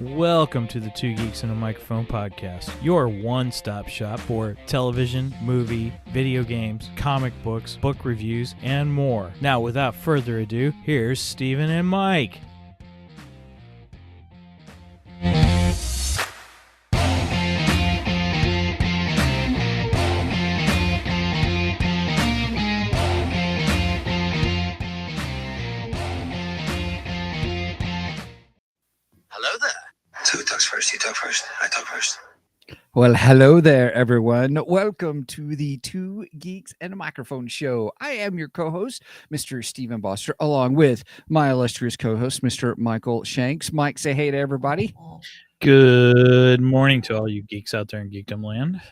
Welcome to the Two Geeks and a Microphone podcast, your one-stop shop for television, movie, video games, comic books, book reviews, and more. Now, without further ado, here's Steven and Mike. You talk first. I talk first. Well, hello there, everyone. Welcome to the Two Geeks and a Microphone show. I am your co-host, Mr. Stephen Boster, along with my illustrious co-host, Mr. Michael Shanks. Mike, say hey to everybody. Good morning to all you geeks out there in Geekdom Land.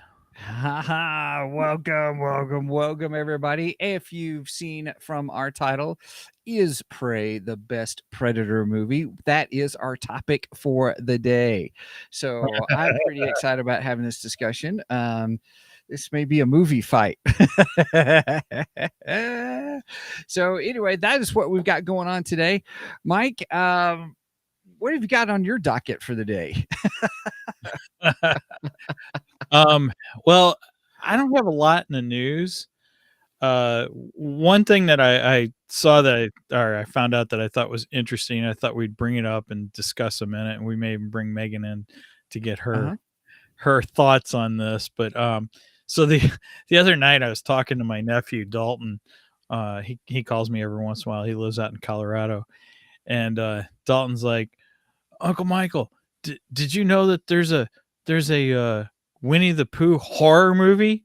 Welcome, everybody. If you've seen from our title, is Prey the best Predator movie? That is our topic for the day. So I'm pretty excited about having this discussion. This may be a movie fight. So anyway, that is what we've got going on today. Mike, what have you got on your docket for the day? Well, I don't have a lot in the news. One thing that I saw that I found out that I thought was interesting, I thought we'd bring it up and discuss a minute, and we may even bring Megan in to get her thoughts on this. But so the other night I was talking to my nephew Dalton. He calls me every once in a while. He lives out in Colorado, and Dalton's like, "Uncle Michael, did you know that there's a Winnie the Pooh horror movie?"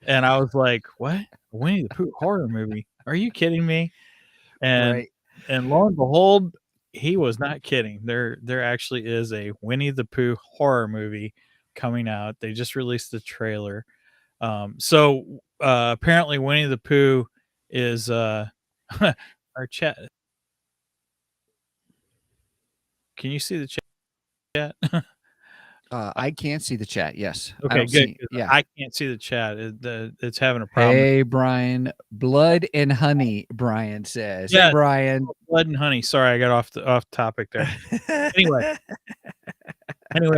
And I was like, "What? A Winnie the Pooh horror movie? Are you kidding me?" And and lo and behold, he was not kidding. There actually is a Winnie the Pooh horror movie coming out. They just released the trailer. So apparently Winnie the Pooh is our chat. Can you see the chat? I can't see the chat. Yes. Okay, good. I can't see the chat. It's having a problem. Hey, Brian. Blood and honey, Brian says. Yeah, hey, Brian. Blood and honey. Sorry, I got off topic there. Anyway,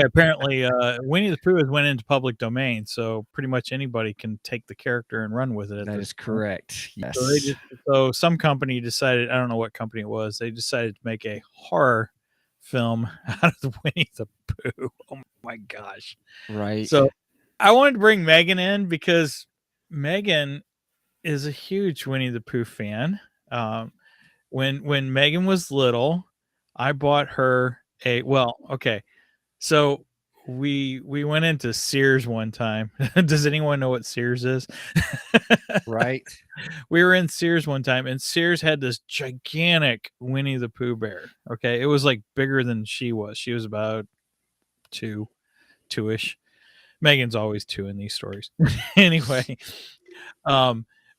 apparently Winnie the Pooh has went into public domain, so pretty much anybody can take the character and run with it. That is correct. Yes. So some company decided, I don't know what company it was, they decided to make a horror film out of Winnie the Pooh. Oh my gosh. Right. So I wanted to bring Megan in because Megan is a huge Winnie the Pooh fan. When Megan was little, I bought her so we went into Sears one time. Does anyone know what Sears is? Right. We were in Sears one time, and Sears had this gigantic Winnie the Pooh bear. Okay, it was like bigger than she was. She was about two-ish. Megan's always two in these stories. Anyway,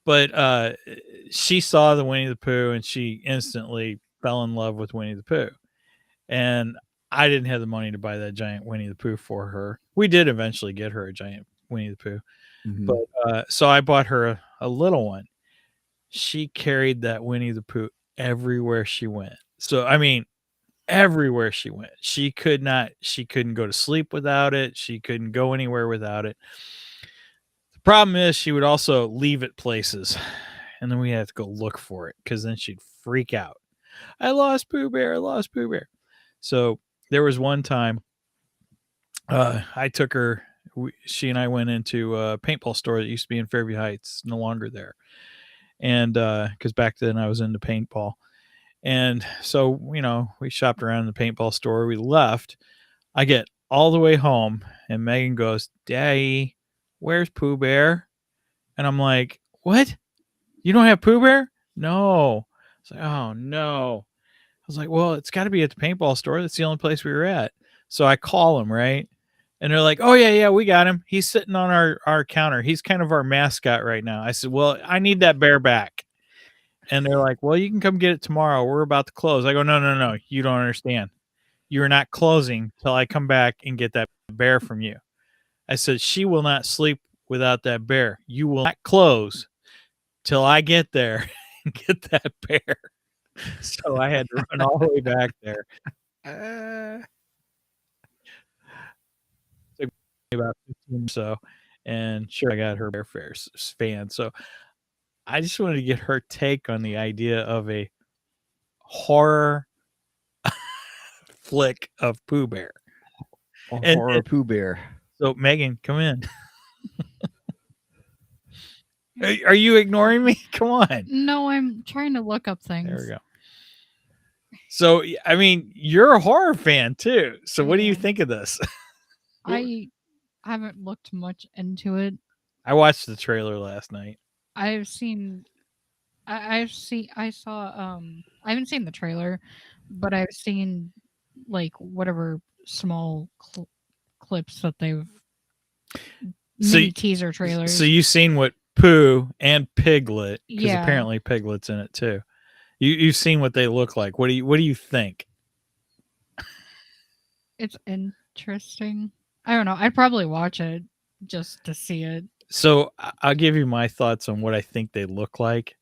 but she saw the Winnie the Pooh, and she instantly fell in love with Winnie the Pooh. And I didn't have the money to buy that giant Winnie the Pooh for her. We did eventually get her a giant Winnie the Pooh. Mm-hmm. But so I bought her a little one. She carried that Winnie the Pooh everywhere she went. So, I mean, everywhere she went. She couldn't go to sleep without it. She couldn't go anywhere without it. The problem is she would also leave it places, and then we had to go look for it because then she'd freak out. I lost Pooh Bear. So there was one time I took her, she and I went into a paintball store that used to be in Fairview Heights, no longer there. And because back then I was into paintball. And so, we shopped around in the paintball store. We left. I get all the way home, and Megan goes, "Daddy, where's Pooh Bear?" And I'm like, "What? You don't have Pooh Bear?" "No." It's like, "Oh, no." I was like, "Well, it's got to be at the paintball store. That's the only place we were at." So I call him, right? And they're like, "Oh yeah, we got him. He's sitting on our counter. He's kind of our mascot right now." I said, "Well, I need that bear back." And they're like, "Well, you can come get it tomorrow. We're about to close." I go, "No. You don't understand. You are not closing till I come back and get that bear from you." I said, "She will not sleep without that bear. You will not close till I get there and get that bear." So I had to run all the way back there. Took me about 15 or so, and sure, I got her Bear Fairs fan. So I just wanted to get her take on the idea of a horror flick of Pooh Bear. Horror Pooh Bear. So Megan, come in. Are you ignoring me? Come on. No, I'm trying to look up things. There we go. So, I mean, you're a horror fan too. So what do you think of this? I haven't looked much into it. I watched the trailer last night. I haven't seen the trailer, but I've seen like whatever small clips that they've mini teaser trailers. So you've seen what Pooh and Piglet, because Yeah. apparently Piglet's in it too. You've seen what they look like. What do you think? It's interesting. I don't know. I'd probably watch it just to see it. So I'll give you my thoughts on what I think they look like.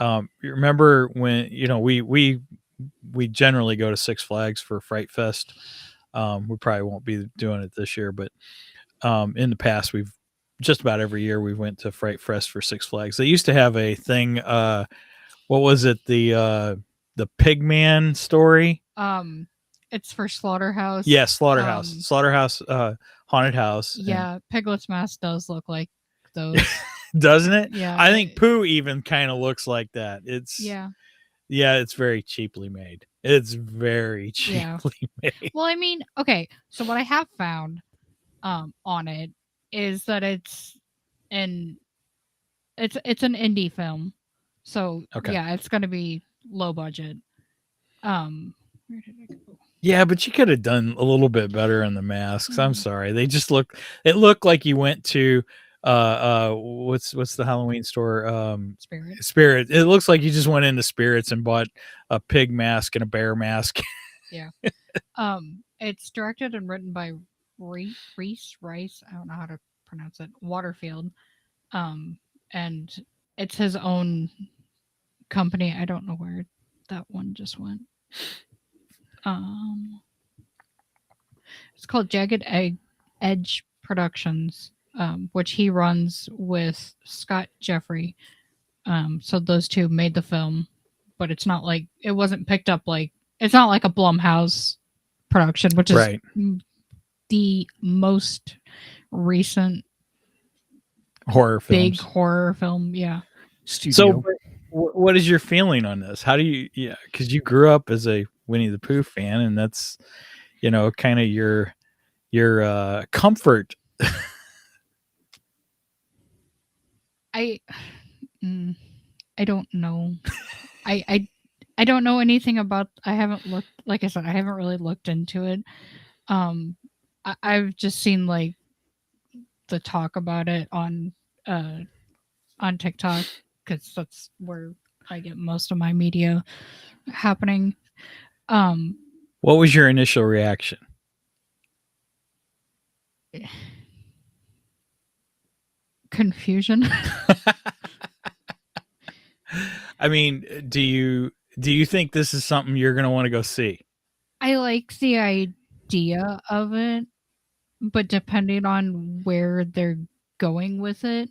You remember when we generally go to Six Flags for Fright Fest. We probably won't be doing it this year, but in the past we've just about every year we went to Fright Fest for Six Flags. They used to have a thing. What was it? The Pigman story. It's for Slaughterhouse. Yeah, Slaughterhouse. Slaughterhouse haunted house. Yeah, Piglet's mask does look like those. Doesn't it? Yeah. I think Pooh even kind of looks like that. Yeah, it's very cheaply made. It's very cheaply made. Well, I mean, okay, so what I have found on it is that it's an indie film. So Okay. yeah, it's gonna be low budget. Where did I go? Yeah, but you could have done a little bit better on the masks. I'm sorry. They just it looked like you went to what's the Halloween store? Spirit. It looks like you just went into Spirits and bought a pig mask and a bear mask. Yeah. It's directed and written by Reese Rice. I don't know how to pronounce it. Waterfield. And it's his own company. I don't know where that one just went. It's called Jagged Edge Productions, which he runs with Scott Jeffrey. So those two made the film, but it's not like it wasn't picked up it's not like a Blumhouse production, which is Right. the most recent Horror big films. horror film. Yeah. Studio. So what is your feeling on this? How do you, because you grew up as a Winnie the Pooh fan, and that's, kind of your comfort. I don't know. I don't know anything about. I haven't looked. Like I said, I haven't really looked into it. I've just seen like the talk about it on TikTok, because that's where I get most of my media happening. What was your initial reaction? Confusion. I mean, do you think this is something you're going to want to go see? I like the idea of it, but depending on where they're going with it,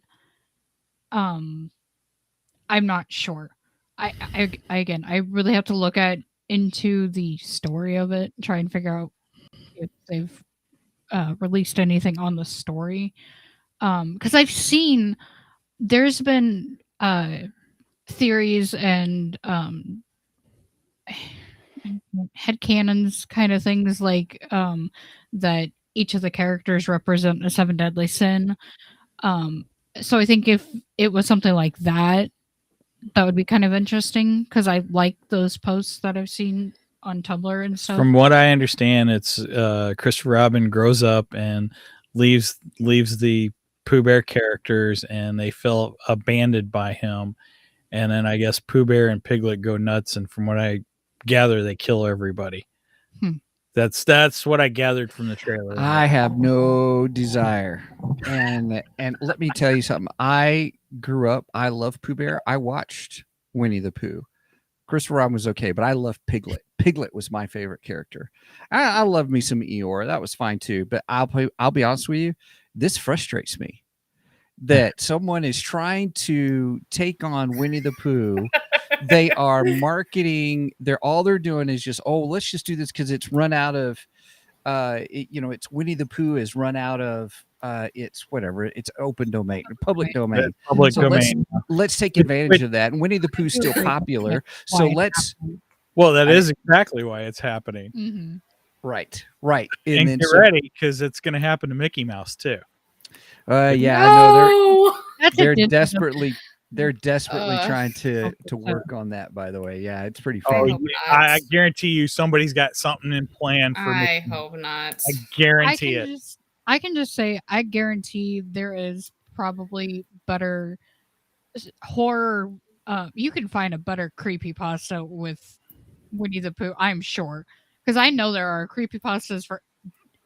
I'm not sure. I again, I really have to look into the story of it, try and figure out if they've released anything on the story. Because I've seen there's been theories and headcanons kind of things, like that each of the characters represent a 7 deadly sin. So I think if it was something like that, that would be kind of interesting, because I like those posts that I've seen on Tumblr and stuff. From what I understand, it's Christopher Robin grows up and leaves the Pooh Bear characters, and they feel abandoned by him. And then I guess Pooh Bear and Piglet go nuts, and from what I gather, they kill everybody. That's what I gathered from the trailer. I have no desire. And let me tell you something. I grew up, I love Pooh Bear. I watched Winnie the Pooh. Christopher Robin was okay, but I love Piglet. Piglet was my favorite character. I love me some Eeyore. That was fine too. But I'll be honest with you, this frustrates me that someone is trying to take on Winnie the Pooh. They are marketing. All they're doing is just, let's just do this because it's run out of, it's Winnie the Pooh is run out of, it's whatever. It's open domain, public domain. Public domain. Let's take advantage of that. And Winnie the Pooh's still popular, so let's. Well, that is exactly why it's happening. Mm-hmm. Right. And then, get ready because it's going to happen to Mickey Mouse too. Yeah, I know they're That's desperately trying to work on that. By the way, yeah, it's pretty funny. I guarantee you, somebody's got something in plan for me. I hope not. I guarantee it. I can just say, I guarantee there is probably better horror. You can find a better creepypasta with Winnie the Pooh, I'm sure, because I know there are creepypastas for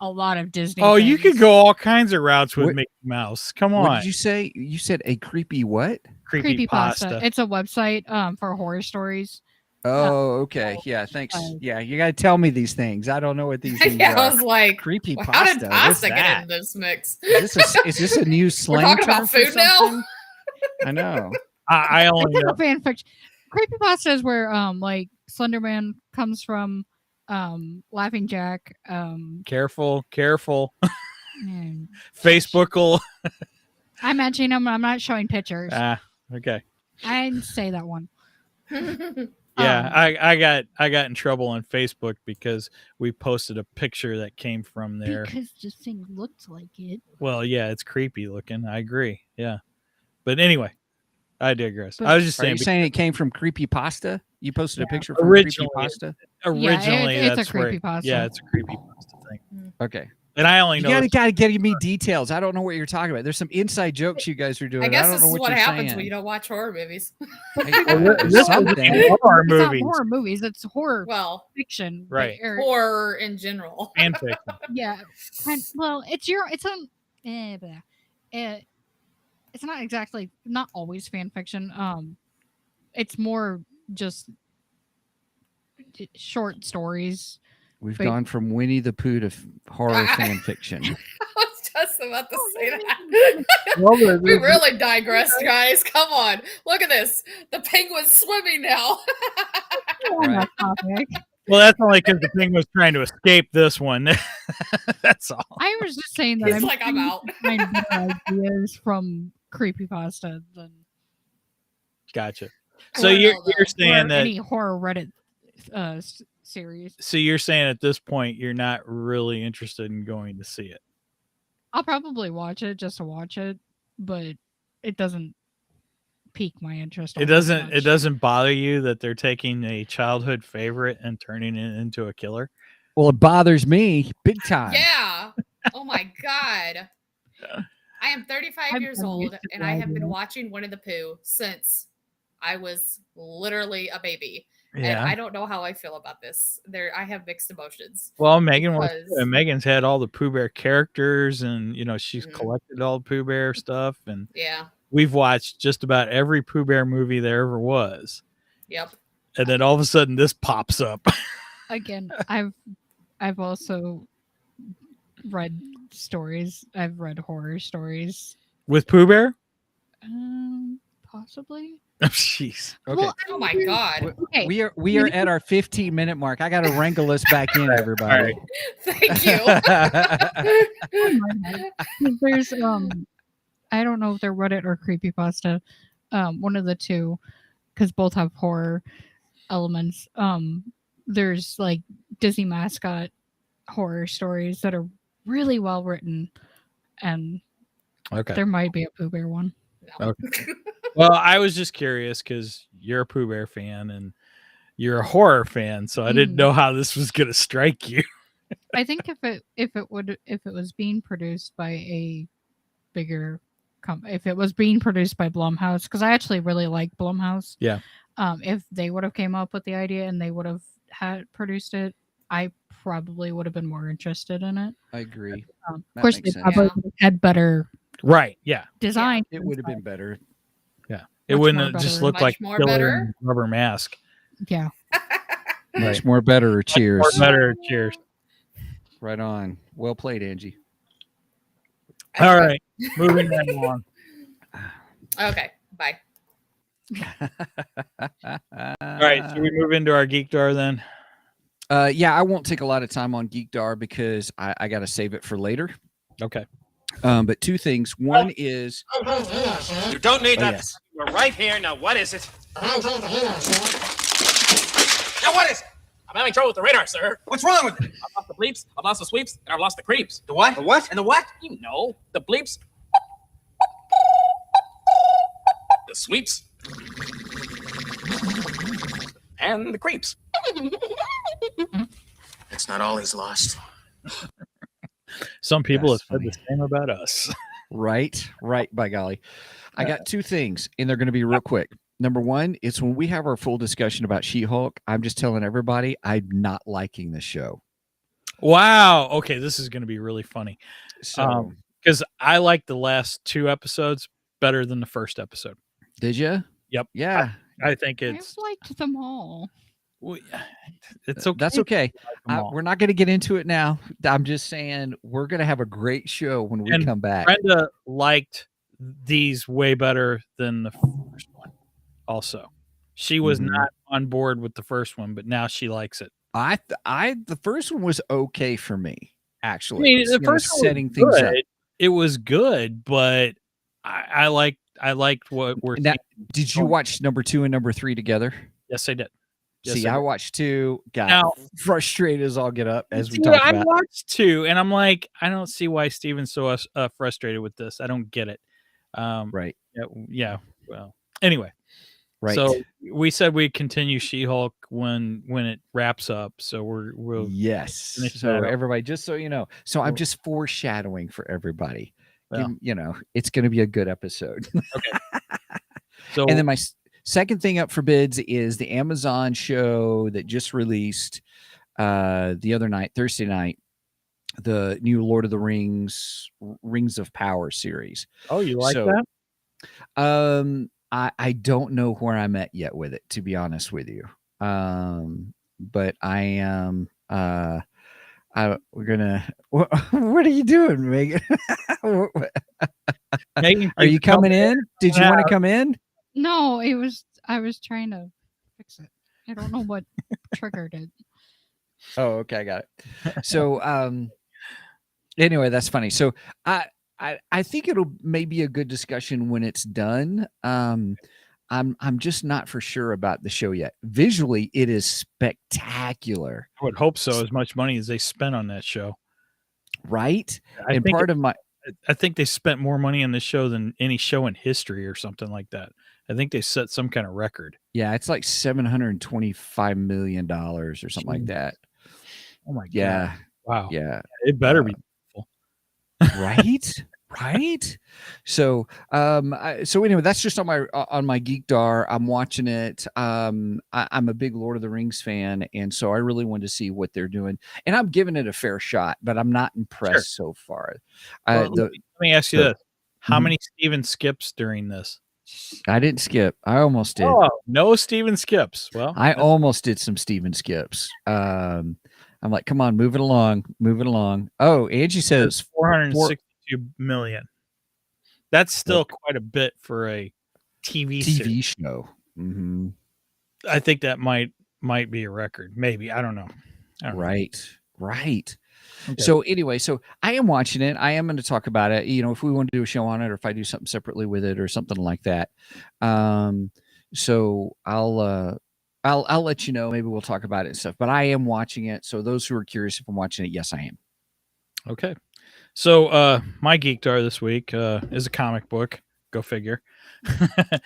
a lot of Disney. Oh, things. you could go all kinds of routes with Mickey Mouse. Come on. What did you say? You said a creepy what? Creepypasta. It's a website for horror stories. Oh, okay. Yeah, thanks. Yeah, you got to tell me these things. I don't know what these things Yeah, are. I was like, Creepypasta. how did What's pasta get that? in this mix? Is this a new slang We're talking term about for food now? something? I know. I only It's know. a fan fiction. Creepypasta is where like Slenderman comes from, Laughing Jack. Careful. And Facebook will. I'm mentioning them. I'm not showing pictures. Okay. I didn't say that one. Yeah, I got in trouble on Facebook because we posted a picture that came from there. Because the thing looks like it. Well, yeah, it's creepy looking. I agree. Yeah, but anyway, I digress. But I was just Are saying. you saying it came from Creepypasta? You posted a picture from originally- Creepypasta? Originally, it's a that's where. creepypasta. Yeah, it's a creepypasta thing. Okay. And I only You know. gotta give me details. I don't know what you're talking about. There's some inside jokes you guys are doing. I guess don't this know is what what you're happens saying. when you don't watch horror movies. This Something. is horror It's movies, not horror movies. It's horror Well, fiction. Right. horror in general. fan fiction. Yeah. Well, it's not exactly, not always fan fiction. It's more just short stories. We've Wait. gone from Winnie the Pooh to horror fan fiction. I was just about to say that. Well, We really digressed, guys. Come on. Look at this. The penguin's swimming now. On that topic. Well, that's only because the thing was trying to escape this one. That's all. I was just saying that He's like, I'm out. trying to find better ideas from creepypasta than Gotcha. So Well, you're no, saying that. any horror Reddit series. So you're saying at this point you're not really interested in going to see it. I'll probably watch it just to watch it, but it doesn't pique my interest. It doesn't bother you that they're taking a childhood favorite and turning it into a killer. Well, it bothers me big time. Yeah. Oh my God. I am 35 years I'm old used to and I have been driving. watching Winnie the Pooh since I was literally a baby. And Yeah. I don't know how I feel about this. I have mixed emotions. Well, Megan was. because- Megan's had all the Pooh Bear characters, and she's Mhm. collected all the Pooh Bear stuff, and Yeah. we've watched just about every Pooh Bear movie there ever was. Yep. And then all of a sudden, this pops up. Again, I've also read stories. I've read horror stories. With Pooh Bear. Possibly. Oh, jeez. Okay. Well, Oh my God. Okay. We are at our 15-minute mark. I got to wrangle us back in, everybody. All Thank you. There's I don't know if they're Reddit or creepypasta, one of the two, because both have horror elements. There's like Disney mascot horror stories that are really well written, and Okay. there might be a Pooh Bear one. Well, I was just curious because you're a Pooh Bear fan, and you're a horror fan, so I didn't Mm. know how this was going to strike you. I think if it was being produced by a bigger if it was being produced by Blumhouse, because I actually really like Blumhouse. Yeah. If they would have came up with the idea and they would have had produced it, I probably would have been more interested in it. I agree. Of That course, they makes sense. probably Yeah. would have had better Right. Yeah. design. It would have been better. It Much wouldn't more have just better. looked Much like more killer better? in a rubber mask. Yeah. Much more better. Cheers. More better. Cheers. Right on. Well played, Angie. All right. Moving right along. Okay. Bye. All All right. Should we move into our Geek Door then? Yeah, I won't take a lot of time on Geek Door because I got to save it for later. Okay. But two things. One is You don't need that. yes. We're right here. Now, what is it? Now, what is it? I'm having trouble with the radar, sir. What's wrong with it? I've lost the bleeps, I've lost the sweeps, and I've lost the creeps. The what? The what? And the what? You know, the bleeps, the sweeps, and the creeps. It's not all he's lost. Some people That's have said the same about us. Right. By golly. I got two things, and they're going to be real quick. Number one, it's when we have our full discussion about She-Hulk, I'm just telling everybody I'm not liking the show. Wow. Okay. This is going to be really funny So because I like the last 2 episodes better than the first episode. did you? Yep. Yeah. I think I've it's liked them all. it's okay. That's okay. to like them all. We're not going to get into it now. I'm just saying we're going to have a great show when we And come back. Brenda liked these way better than the first one. Also, she was Mhm. not on board with the first one, but now she likes it. The first one was okay for me, I actually. mean, It's, the you know, first one setting was things good. up. It was good, but I liked what we're Now, seeing. did you watch number 2 and number 3 together? Yes, I did. Yes, See, I I did. watched 2, got Now- frustrated as all get up as we Dude, talked I about. watched 2, and I'm like, I don't see why Steven's so frustrated with this. I don't get it. Right. Yeah. Well, anyway. Right. So we said we'd continue She-Hulk when it wraps up. So we'll yes. finish So that up. everybody, just so you know. So I'm Well- just foreshadowing for everybody. Well. You know, it's going to be a good episode. so And then my second thing up for bids is the Amazon show that just released the other night, Thursday night, the new Lord of the Rings, Rings of Power series. oh, you like so- that? I don't know where I'm at yet with it, to be honest with you. But I am. We're gonna. What are you doing, Megan? Megan, Are you coming in? Did you want to come in? No, I was trying to fix it. I don't know what triggered it. Oh, okay, I got it. So, anyway, that's funny. So, I think it'll maybe a good discussion when it's done. I'm just not for sure about the show yet. Visually, it is spectacular, I would hope so. As much money as they spent on that show, right? I And think part of my I think they spent more money on this show than any show in history or something like that. I think they set some kind of record. yeah, it's like $725 million or something like Jeez. that. Oh my god! Yeah, Wow. yeah. It better be. Right. Right. So so anyway, that's just on my Geek Door. I'm watching it. I'm a big Lord of the Rings fan, and so I really wanted to see what they're doing, and I'm giving it a fair shot, but I'm not impressed so far. Well, let me ask you the- this: How Mhm. many Steven skips during this? I didn't skip. I almost did. Oh, no Steven skips. Well, I almost did some Steven skips. I'm like, come on, move it along. Oh, Angie says 462 million. That's still quite a bit for a TV series. TV show. Mm-hmm. I think that might be a record. Maybe. I don't know. Right. Okay. So anyway, so I am watching it. I am going to talk about it. You know, if we want to do a show on it, or if I do something separately with it, or something like that. So I'll let you know. Maybe we'll talk about it and stuff. But I am watching it. So those who are curious if I'm watching it, yes, I am. Okay. So my Geek Door this week is a comic book. Go figure.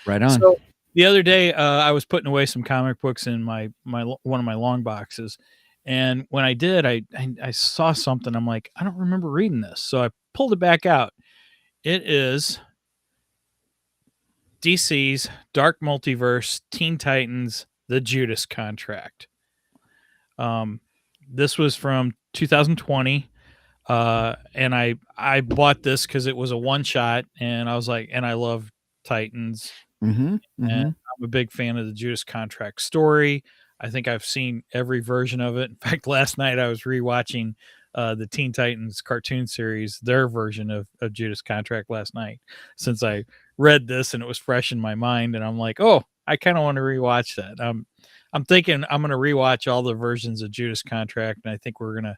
Right on. So the other day, I was putting away some comic books in my one of my long boxes, and when I did, I saw something. I'm like, I don't remember reading this, so I pulled it back out. It is DC's Dark Multiverse Teen Titans: The Judas Contract. This was from 2020. And I bought this because it was a one shot, and I was like, and I love Titans, and I'm a big fan of the Judas Contract story. I think I've seen every version of it. In fact, last night I was rewatching the Teen Titans cartoon series, their version of Judas Contract last night, since I read this and it was fresh in my mind, and I'm like, oh, I kind of want to rewatch that. I'm thinking I'm going to rewatch all the versions of Judas Contract, and I think we're gonna.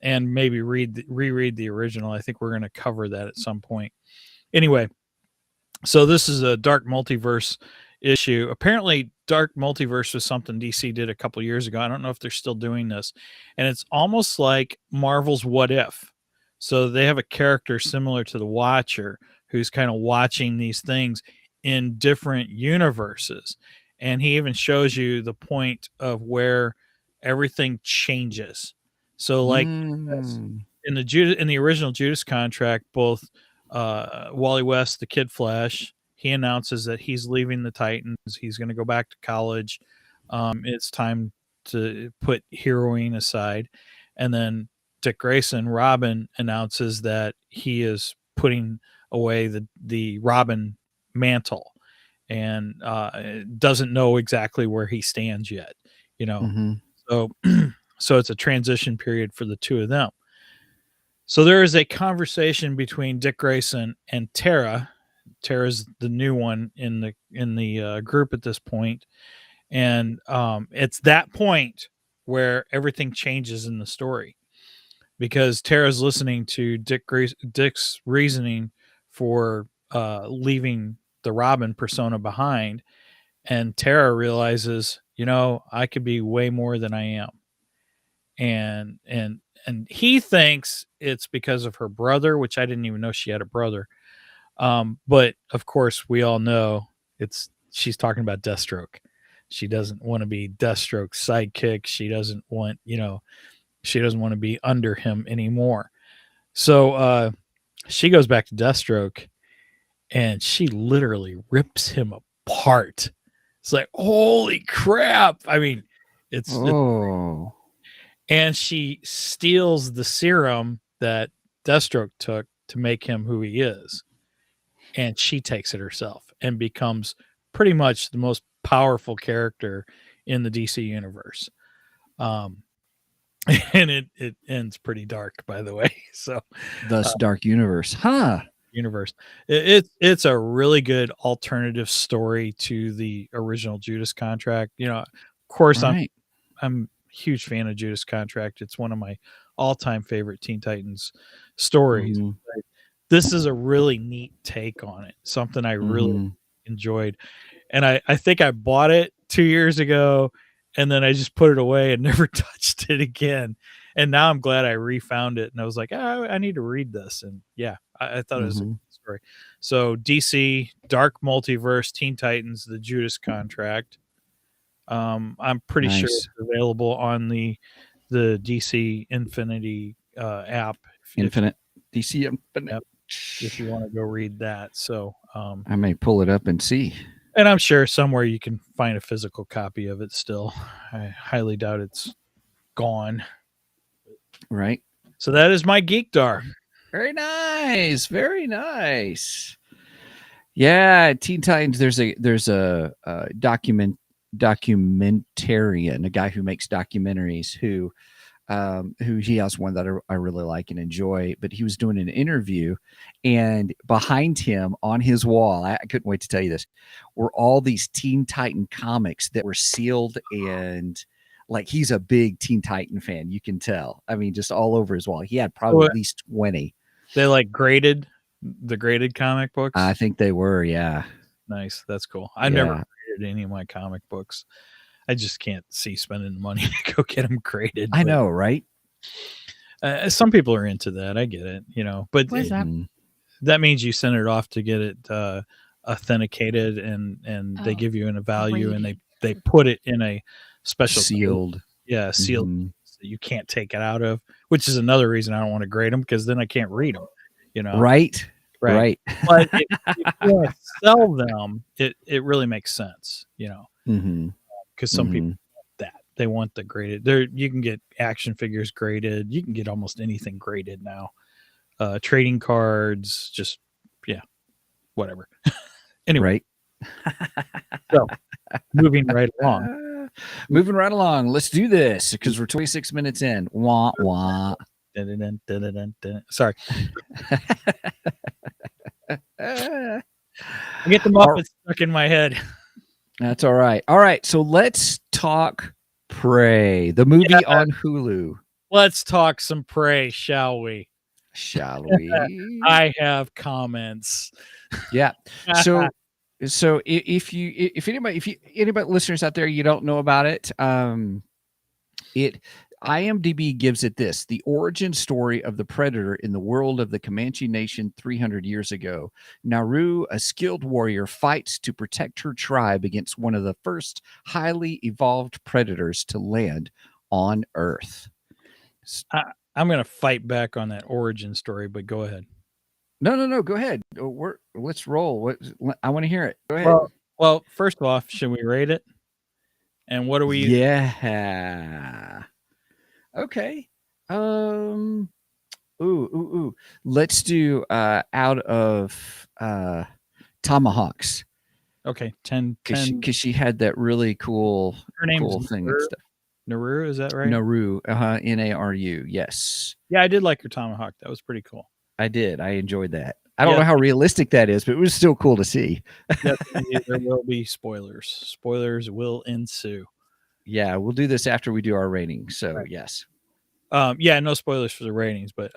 And maybe reread the original. I think we're going to cover that at some point. Anyway, so this is a Dark Multiverse issue. Apparently, Dark Multiverse was something DC did a couple years ago. I don't know if they're still doing this. And it's almost like Marvel's What If. So they have a character similar to the Watcher who's kind of watching these things in different universes. And he even shows you the point of where everything changes. So, like in the original Judas Contract, both Wally West, the Kid Flash, he announces that he's leaving the Titans. He's going to go back to college. It's time to put heroing aside. And then Dick Grayson, Robin, announces that he is putting away the Robin mantle, and doesn't know exactly where he stands yet. So. So it's a transition period for the two of them. So there is a conversation between Dick Grayson and Tara. Tara's the new one in the group at this point, and it's that point where everything changes in the story, because Tara's listening to Dick's reasoning for leaving the Robin persona behind, and Tara realizes, I could be way more than I am. And he thinks it's because of her brother, which I didn't even know she had a brother. But of course we all know she's talking about Deathstroke. She doesn't want to be Deathstroke's sidekick. She doesn't want to be under him anymore. So she goes back to Deathstroke, and she literally rips him apart. It's like, holy crap. I mean, it's and she steals the serum that Deathstroke took to make him who he is. And she takes it herself and becomes pretty much the most powerful character in the DC universe. And it ends pretty dark, by the way. So thus Dark Universe. Universe. It's a really good alternative story to the original Judas Contract. Of course, right. I'm huge fan of Judas Contract. It's one of my all-time favorite Teen Titans stories. This is a really neat take on it, something I really enjoyed. And I think I bought it 2 years ago, and then I just put it away and never touched it again. And now I'm glad I refound it, and I was like, I need to read this. And yeah, I thought it was a good story. So DC Dark Multiverse Teen Titans: The Judas Contract. I'm pretty sure it's available on the DC Infinity app. DC Infinite. If you want to go read that. So I may pull it up and see. And I'm sure somewhere you can find a physical copy of it still. I highly doubt it's gone. Right. So that is my Geek Door. Very nice. Very nice. Yeah, Teen Titans. There's a documentarian, a guy who makes documentaries, who he has one that I really like and enjoy, but he was doing an interview, and behind him on his wall, I couldn't wait to tell you this, were all these Teen Titan comics that were sealed, and like, he's a big Teen Titan fan. You can tell. I mean, just all over his wall. He had probably at least 20. They like graded comic books. I think they were. Yeah. Nice. That's cool. I never graded any of my comic books. I just can't see spending the money to go get them graded. I know, right? Some people are into that. I get it, but What is that? that means you send it off to get it authenticated and they Oh, give you a value, and graded. they put it in a special Sealed. sealed Mhm. so you can't take it out of, which is another reason I don't want to grade them, because then I can't read them, Right. Right. But if you want to sell them, it really makes sense, Mm-hmm. because some people Mhm. want that. They want the graded. There, you can get action figures graded. You can get almost anything graded now. Trading cards, just whatever. Anyway, Right. so moving right along. Moving right along. Let's do this because we're 26 minutes in. Wah wah. Dun, dun, dun, dun, dun, dun. Sorry, I get the Muppets stuck in my head. That's all right. All right. So let's talk Prey, the movie on Hulu. Let's talk some Prey, shall we? Shall we? I have comments. Yeah. So if anybody listeners out there, you don't know about it, IMDb gives it this: the origin story of the Predator in the world of the Comanche Nation 300 years ago. Naru, a skilled warrior, fights to protect her tribe against one of the first highly evolved predators to land on Earth. I'm going to fight back on that origin story, but go ahead. No. Go ahead. Let's roll. I want to hear it. Go ahead. Well, first off, should we rate it? And what do we? Yeah. Okay. Ooh. Let's do out of tomahawks. Okay, 10. Because she had that really cool Her name's thing and Naru? stuff. Naru, is that right? Naru. Naru. Yes. Yeah, I did like her tomahawk. That was pretty cool. I did. I enjoyed that. I don't know how realistic that is, but it was still cool to see. Definitely, there will be spoilers. Spoilers will ensue. Yeah, we'll do this after we do our rating. So Right. yes. Yeah, no spoilers for the ratings, but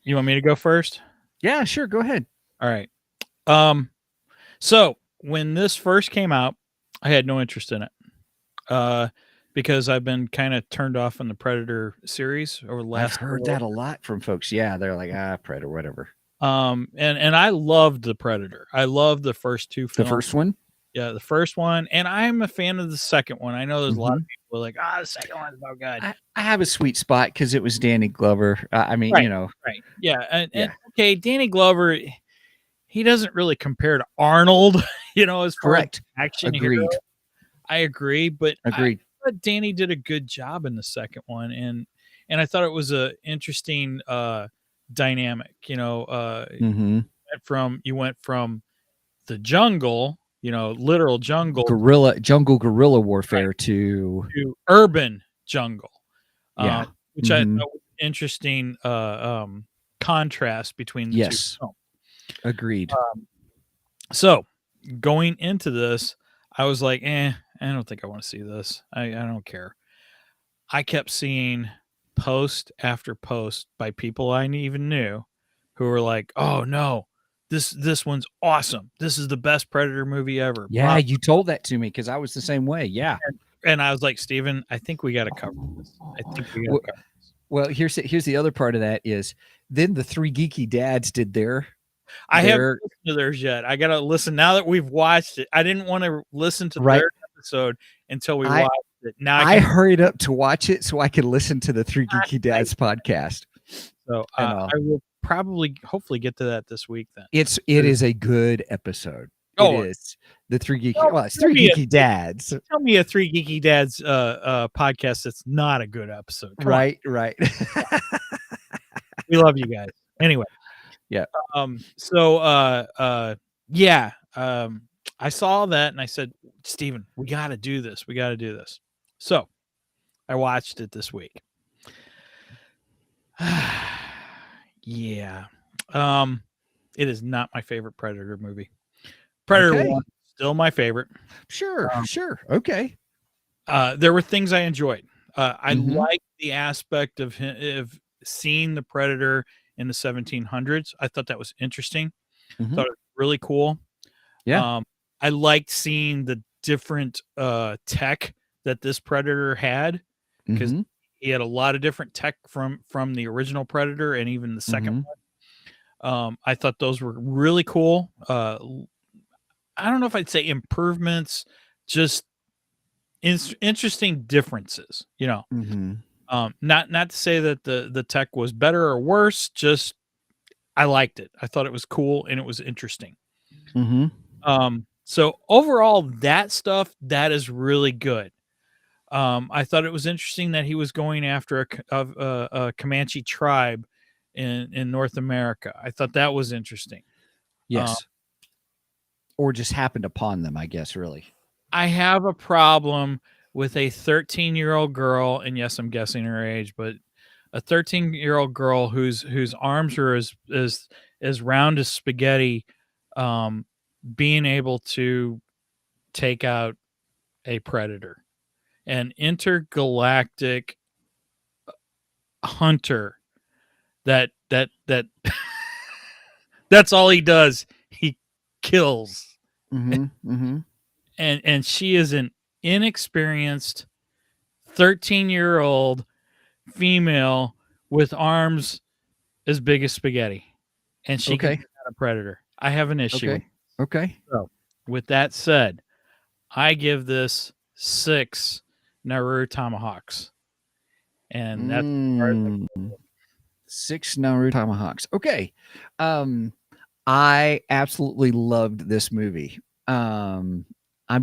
you want me to go first? Yeah, sure. Go ahead. All right. So when this first came out, I had no interest in it. Because I've been kind of turned off on the Predator series over the last. I've heard that a lot from folks. Yeah, they're like, Predator, whatever. And I loved the Predator. I loved the first two films. The first one? Yeah, the first one. And I'm a fan of the second one. I know there's a lot of Mhm. people who are like, the second one's no good. I have a sweet spot because it was Danny Glover. I mean, Right. you know. Right. Yeah. And Yeah. okay, Danny Glover, he doesn't really compare to Arnold, as far as Correct. action Agreed. hero. I agree, but Agreed. I thought Danny did a good job in the second one, and I thought it was a interesting dynamic. Mm-hmm. You went from the jungle, literal jungle, Jungle guerrilla warfare to urban jungle. Yeah. Which I thought was an interesting contrast between the two films. Agreed. So going into this, I was like, I don't think I want to see this. I don't care. I kept seeing post after post by people I even knew who were like, oh no, this one's awesome. This is the best Predator movie ever. Yeah, you told that to me because I was the same way. Yeah. And I was like, Steven, I think we got to cover this. Well, here's the other part of that is then the three geeky dads did their. I haven't listened to theirs yet. I got to listen now that we've watched it. I didn't want to listen to their episode until we watched it. Now I hurried up to watch it so I could listen to the Three Geeky Dads podcast. So I will hopefully get to that this week then. It is a good episode. It is the Three Geeky. Well, it's Three Geeky Dads. Tell me a Three Geeky Dads podcast that's not a good episode. Come on. Right. We love you guys. Anyway. Yeah. I saw that and I said, Steven, we got to do this. We got to do this. So I watched it this week. Yeah. It is not my favorite Predator movie. Predator 1 is still my favorite. Sure. Okay. There were things I enjoyed. I liked the aspect of seeing the Predator in the 1700s. I thought that was interesting. Thought it was really cool. Yeah. I liked seeing the different tech that this Predator had, because he had a lot of different tech from the original Predator and even the second I thought those were really cool. I don't know if I'd say improvements, just interesting differences. Not to say that the tech was better or worse. Just I liked it. I thought it was cool and it was interesting. So overall, that stuff that is really good. I thought it was interesting that he was going after a Comanche tribe in North America. I thought that was interesting. Yes. Or just happened upon them, I guess, really. I have a problem with a 13-year-old girl, and yes, I'm guessing her age, but a 13-year-old girl whose arms are as round as spaghetti, being able to take out a predator, an intergalactic hunter. That that's all he does. He kills. And she is an inexperienced 13-year-old female with arms as big as spaghetti, and she can be a predator. I have an issue. Okay. So, with that said, I give this 6 Naru tomahawks, and that's 6 Naru tomahawks. Okay. I absolutely loved this movie. I'm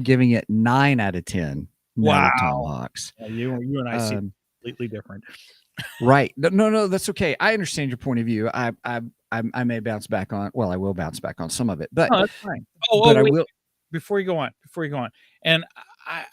giving it 9 out of 10 Naru tomahawks. Yeah, you and I see completely different. Right. No, that's okay. I understand your point of view. I may bounce back on. Well, I will bounce back on some of it, but that's fine. But I will. Before you go on, and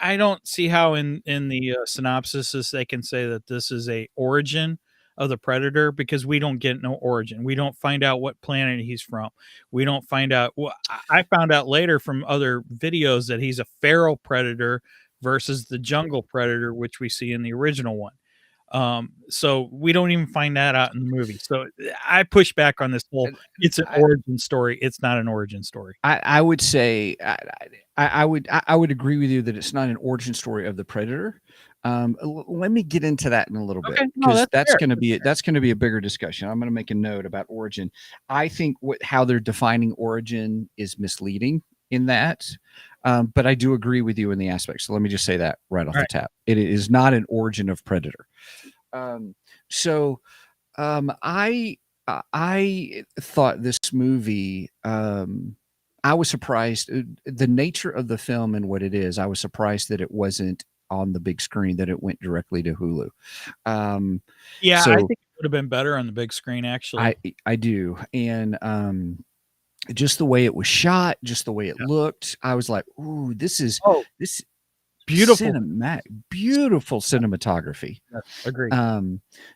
I don't see how in the synopsis they can say that this is a origin of the predator, because we don't get no origin. We don't find out what planet he's from. We don't find out. Well, I found out later from other videos that he's a feral predator versus the jungle predator, which we see in the original one. So we don't even find that out in the movie. So I push back on this whole, it's an origin story. It's not an origin story. I would say, I would agree with you that it's not an origin story of the predator. Let me get into that in a little bit, because that's going to be a bigger discussion. I'm going to make a note about origin. I think how they're defining origin is misleading in that. But I do agree with you in the aspect. So let me just say that right off the top. It is not an origin of predator. I thought this movie, I was surprised the nature of the film and what it is. I was surprised that it wasn't on the big screen, that it went directly to Hulu. I think it would have been better on the big screen, actually. I do. And just the way it was shot, just the way it looked, I was like, "Ooh, this beautiful, beautiful cinematography." Agreed.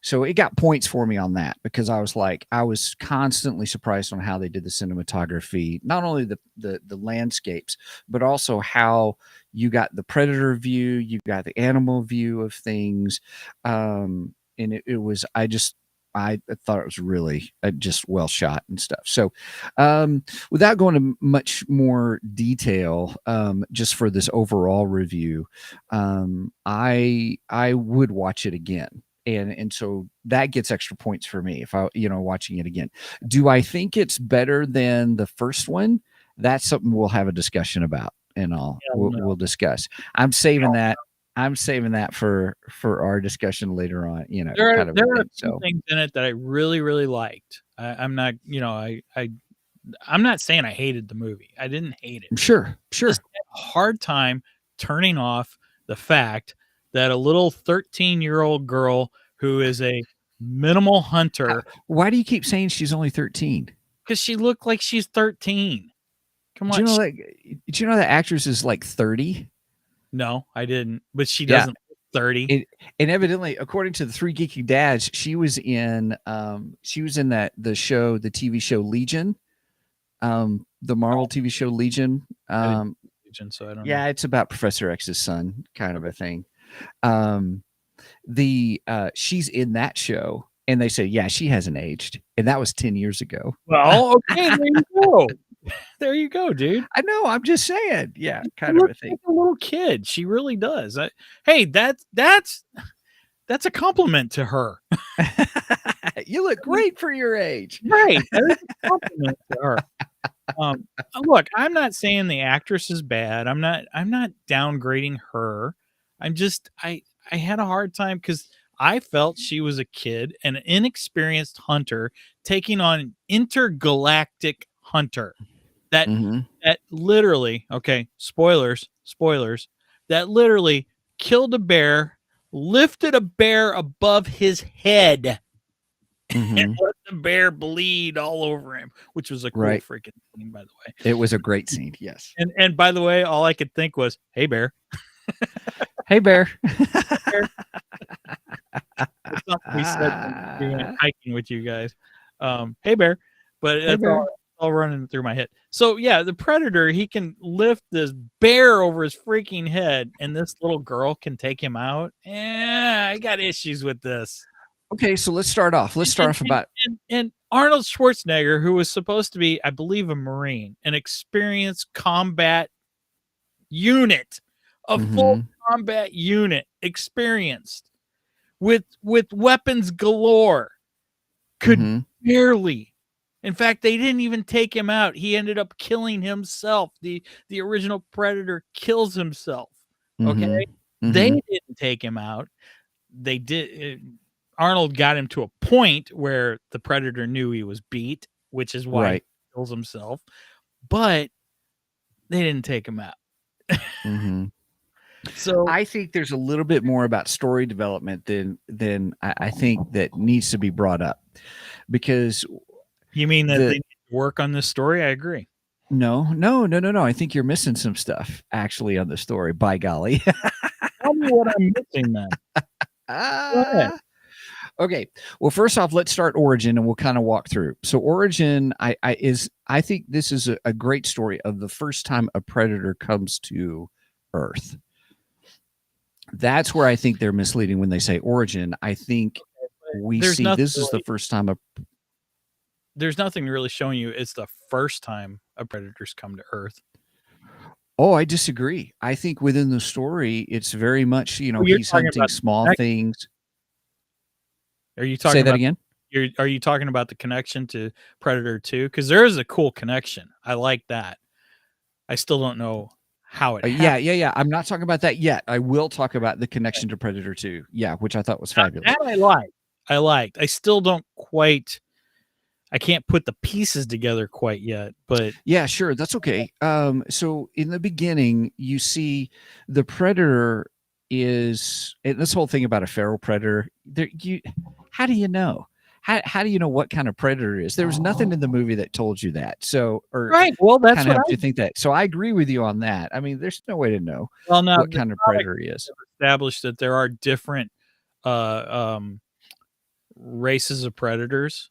So it got points for me on that, because I was constantly surprised on how they did the cinematography, not only the landscapes, but also how you got the predator view, you got the animal view of things, and it was I thought it was really just well shot and stuff. So without going into much more detail, just for this overall review, I would watch it again. And so that gets extra points for me if I, watching it again. Do I think it's better than the first one? That's something we'll have a discussion about, and we'll discuss. I'm saving that for our discussion later on. There are some things in it that I really, really liked. I'm not, I'm not saying I hated the movie. I didn't hate it. Sure. Just had a hard time turning off the fact that a little 13-year-old girl who is a minimal hunter. Why do you keep saying she's only 13? Because she looked like she's 13. Come on. Do you know that actress is like 30? No, I didn't. But she doesn't look 30. And evidently, according to the Three Geeky Dads, she was in the TV show Legion, the Marvel TV show Legion. Legion, so I don't know. Yeah, it's about Professor X's son, kind of a thing. She's in that show, and they say, yeah, she hasn't aged, and that was 10 years ago. Well, okay, there you go. There you go, dude. I know. I'm just saying. Yeah, kind of a thing. Like a little kid. She really does. Hey, that's a compliment to her. You look great for your age. Right. That is a compliment to her. Look, I'm not saying the actress is bad. I'm not downgrading her. I had a hard time because I felt she was a kid, an inexperienced hunter taking on an intergalactic hunter that that literally, okay, spoilers, that literally killed a bear, lifted a bear above his head, and let the bear bleed all over him, which was a cool freaking scene, by the way. It was a great scene, yes. And by the way, all I could think was, "Hey, bear." Hey, bear. That's something we said when we went hiking with you guys. Hey, bear. But that's all running through my head. So yeah, the predator, he can lift this bear over his freaking head, and this little girl can take him out. I got issues with this. Okay, so let's start off. And Arnold Schwarzenegger, who was supposed to be, I believe, a Marine, an experienced combat unit, a full combat unit, experienced with weapons galore, could barely. In fact, they didn't even take him out. He ended up killing himself. The original Predator kills himself. Okay, they didn't take him out. They did. Arnold got him to a point where the Predator knew he was beat, which is why he kills himself. But they didn't take him out. So I think there's a little bit more about story development than I think that needs to be brought up, because you mean that they need to work on this story? I agree. No. I think you're missing some stuff actually on the story. By golly. Tell me what I'm missing then. Go ahead. Okay. Well, first off, let's start Origin and we'll kind of walk through. So Origin, I think this is a great story of the first time a predator comes to Earth. That's where I think they're misleading when they say Origin. I think this is the first time there's nothing really showing you it's the first time a predator's come to Earth. Oh, I disagree. I think within the story, it's very much, he's hunting small things. Are you talking Say that again? Are you talking about the connection to Predator 2? Because there is a cool connection. I like that. I still don't know how it happened. Yeah. I'm not talking about that yet. I will talk about the connection to Predator 2. Yeah, which I thought was fabulous. That I liked. I still don't quite. I can't put the pieces together quite yet, but yeah, sure, that's okay. So in the beginning, you see the predator is, and this whole thing about a feral predator. How do you know? How do you know what kind of predator it is? There was nothing in the movie that told you that. So, right. Well, that's kind of helped you think that. So I agree with you on that. I mean, there's no way to know what kind of predator he is. Established that there are different races of predators.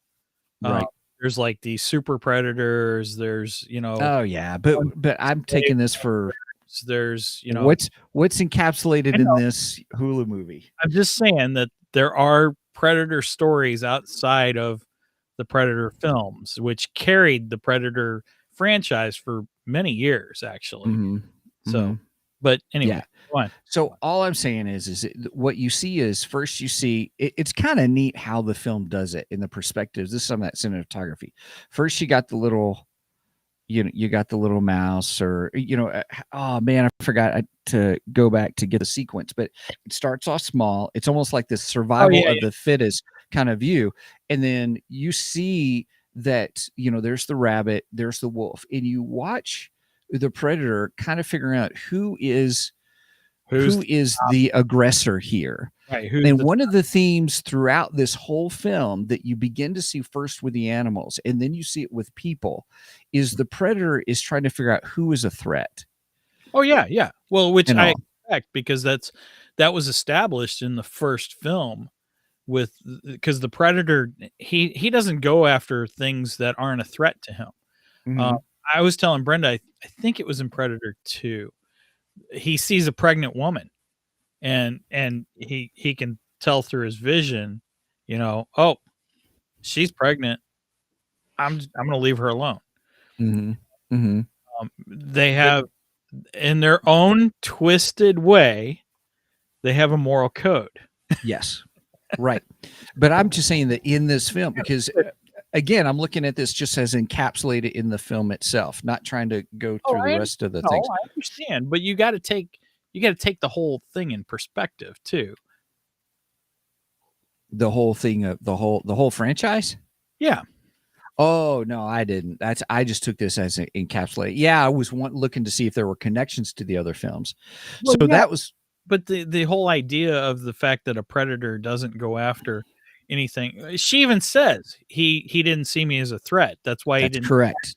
Right. There's like the super predators. There's, Oh yeah, but I'm taking this for. There's, what's encapsulated in this Hulu movie. I'm just saying that there are predator stories outside of the Predator films, which carried the Predator franchise for many years, actually. So, but anyway, go on. So all I'm saying is what you see is first you see it's kind of neat how the film does it in the perspectives. This is some of that cinematography. First, you got the little, you got the little mouse, or oh man, I forgot to go back to get the sequence, but it starts off small. It's almost like this survival of the fittest kind of view, and then you see that there's the rabbit, there's the wolf, and you watch the predator kind of figuring out who is the aggressor here. Right. And one of the themes throughout this whole film that you begin to see first with the animals, and then you see it with people, is the predator is trying to figure out who is a threat. Oh yeah. Well, which I expect, because that was established in the first film because the predator, he doesn't go after things that aren't a threat to him. I was telling Brenda, I think it was in Predator 2. He sees a pregnant woman, and he can tell through his vision, oh, she's pregnant. I'm going to leave her alone. They have, in their own twisted way, they have a moral code. Yes. Right. But I'm just saying that in this film, because again, I'm looking at this just as encapsulated in the film itself, not trying to go through the rest of the things. I understand, but you got to take the whole thing in perspective too. The whole thing of the whole franchise. Yeah. Oh no, I didn't. I just took this as an encapsulate. Yeah, I was looking to see if there were connections to the other films. Well, So yeah, that was. But the whole idea of the fact that a predator doesn't go after anything, she even says he didn't see me as a threat. That's why he That's didn't. correct.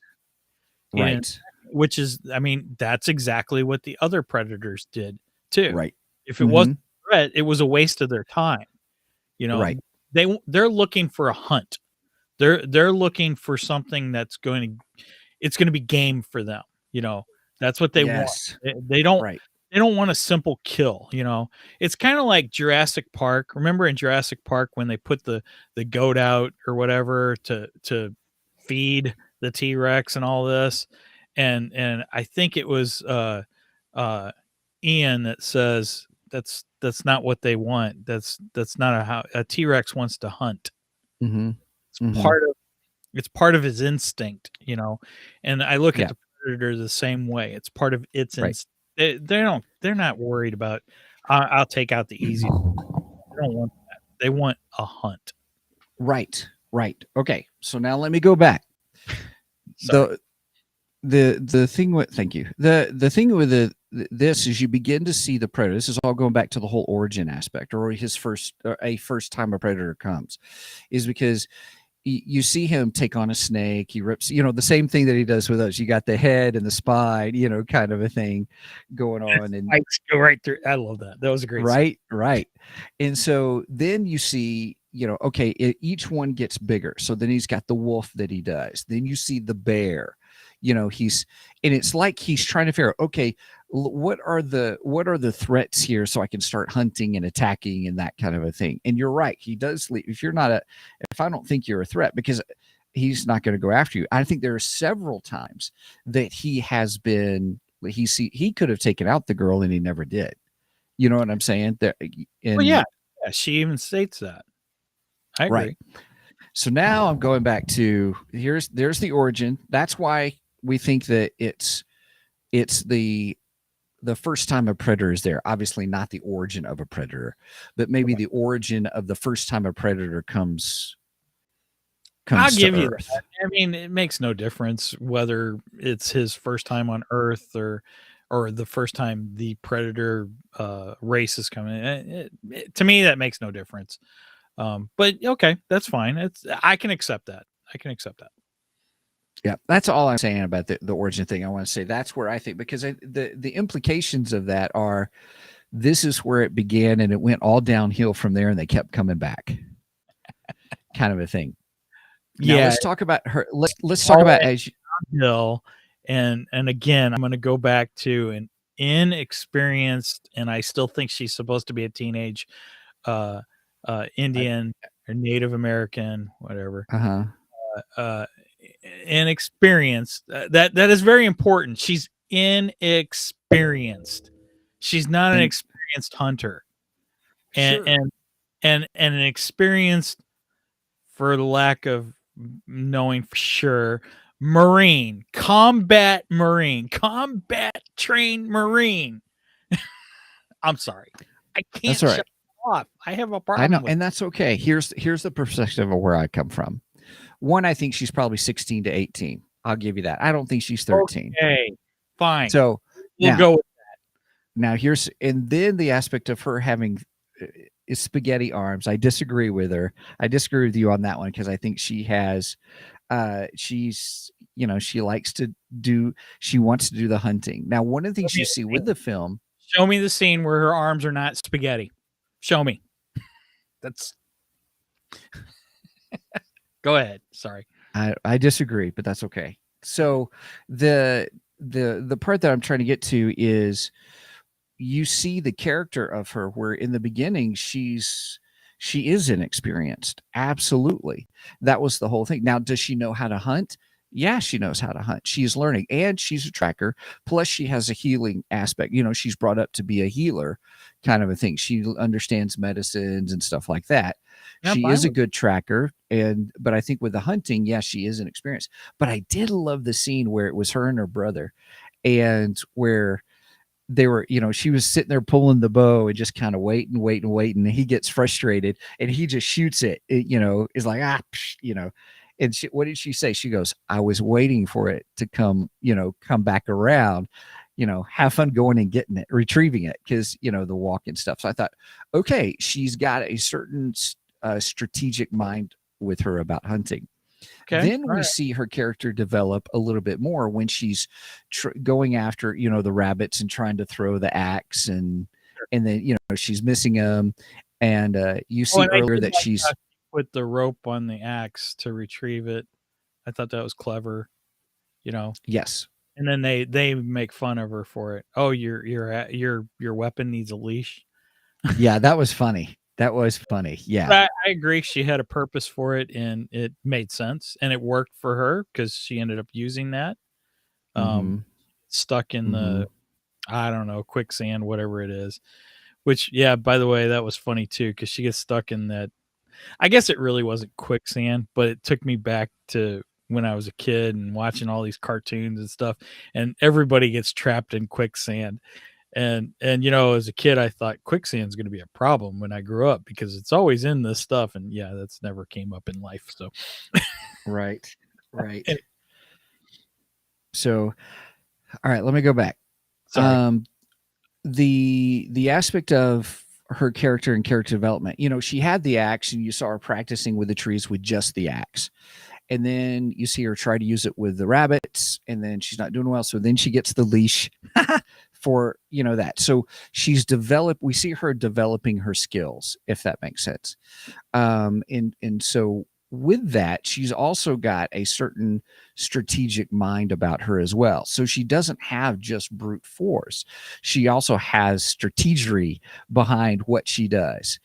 He Right. didn't, which is, I mean, that's exactly what the other predators did too. Right. If it wasn't a threat, it was a waste of their time. You know, Right. They're looking for a hunt. They're looking for something that's going to be game for them. You know, that's what they want. They don't. Right. They don't want a simple kill, you know. It's kind of like Jurassic Park. Remember in Jurassic Park when they put the goat out or whatever to feed the T-Rex and all this, and I think it was Ian that says that's not what they want. That's not how a T-Rex wants to hunt. Mm-hmm. It's part of his instinct, you know. And I look at Yeah. the predator the same way. It's part of its Right. instinct. They're not worried about I'll take out the easy. They don't want that. They want a hunt. Right. Okay. So now let me go back. Sorry. The thing with thank you. The thing with this is you begin to see the predator. This is all going back to the whole origin aspect, or his first time a predator comes, is because you see him take on a snake. He rips, the same thing that he does with us. You got the head and the spine, kind of a thing going on. And I go right through. I love that. That was a great right. And so then you see, okay, each one gets bigger. So then he's got the wolf that he does. Then you see the bear. And it's like he's trying to figure out, okay, what are the threats here, so I can start hunting and attacking and that kind of a thing. And you're right, he does leave. If I don't think you're a threat, because he's not going to go after you. I think there are several times that he could have taken out the girl and he never did. You know what I'm saying? Well, yeah, she even states that. I agree. Right. So now I'm going back to there's the origin. That's why we think that it's the first time a predator is there. Obviously not the origin of a predator, but maybe the origin of the first time a predator comes I'll give to you Earth. that. I mean, it makes no difference whether it's his first time on Earth or the first time the predator race is coming. To me, that makes no difference. But okay, that's fine. I can accept that. Yeah, that's all I'm saying about the origin thing. I want to say that's where I think, because the implications of that are, this is where it began and it went all downhill from there, and they kept coming back, kind of a thing. Now, Yeah, let's talk about her. Let's talk about Hill, and again, I'm going to go back to an inexperienced, and I still think she's supposed to be a teenage Indian or Native American, whatever. Inexperienced. That is very important. She's inexperienced. She's not an experienced hunter, and an experienced, for the lack of knowing for sure, combat trained Marine. I'm sorry, I can't That's all right. shut off. I have a problem. I know, and that's okay. Here's the perspective of where I come from. One, I think she's probably 16 to 18. I'll give you that. I don't think she's 13. Okay, fine. So we'll go with that. Now and then the aspect of her having spaghetti arms. I disagree with her. I disagree with you on that one, because I think she has, she wants to do the hunting. Now, one of the things you see with the film. Show me the scene where her arms are not spaghetti. Show me. That's. Go ahead. Sorry. I disagree, but that's okay. So the part that I'm trying to get to is, you see the character of her, where in the beginning she is inexperienced. Absolutely. That was the whole thing. Now, does she know how to hunt? Yeah, she knows how to hunt. She's learning, and she's a tracker. Plus, she has a healing aspect. She's brought up to be a healer, kind of a thing. She understands medicines and stuff like that. Yeah, She fine is a with good tracker, but I think with the hunting, yeah, she is an experience. But I did love the scene where it was her and her brother, and where they were, she was sitting there pulling the bow and just kind of waiting. And he gets frustrated and he just shoots it. Is like, psh. And what did she say? She goes, I was waiting for it to come back around, have fun going and getting it, retrieving it. Cause the walk and stuff. So I thought, okay, she's got a certain strategic mind with her about hunting. Okay. Then we see her character develop a little bit more when she's going after, the rabbits and trying to throw the axe and then, she's missing them. And you see and I earlier did that like she's how she put the rope on the axe to retrieve it. I thought that was clever, yes. and then they make fun of her for it. Oh, your weapon needs a leash. Yeah, that was funny. That was funny. Yeah. But I agree. She had a purpose for it, and it made sense, and it worked for her because she ended up using that. Mhm. Stuck in the, I don't know, quicksand, whatever it is. Which, yeah, by the way, that was funny too because she gets stuck in that. I guess it really wasn't quicksand, but it took me back to when I was a kid and watching all these cartoons and stuff, and everybody gets trapped in quicksand. And as a kid, I thought quicksand's going to be a problem when I grew up because it's always in this stuff, and yeah, that's never came up in life. So, Right. Right. And- So, all right, let me go back. sorry. The aspect of her character and character development, she had the axe and you saw her practicing with the trees with just the axe. And then you see her try to use it with the rabbits, and then she's not doing well. So then she gets the leash for, that. So we see her developing her skills, if that makes sense. And so with that, she's also got a certain strategic mind about her as well. So she doesn't have just brute force. She also has strategery behind what she does.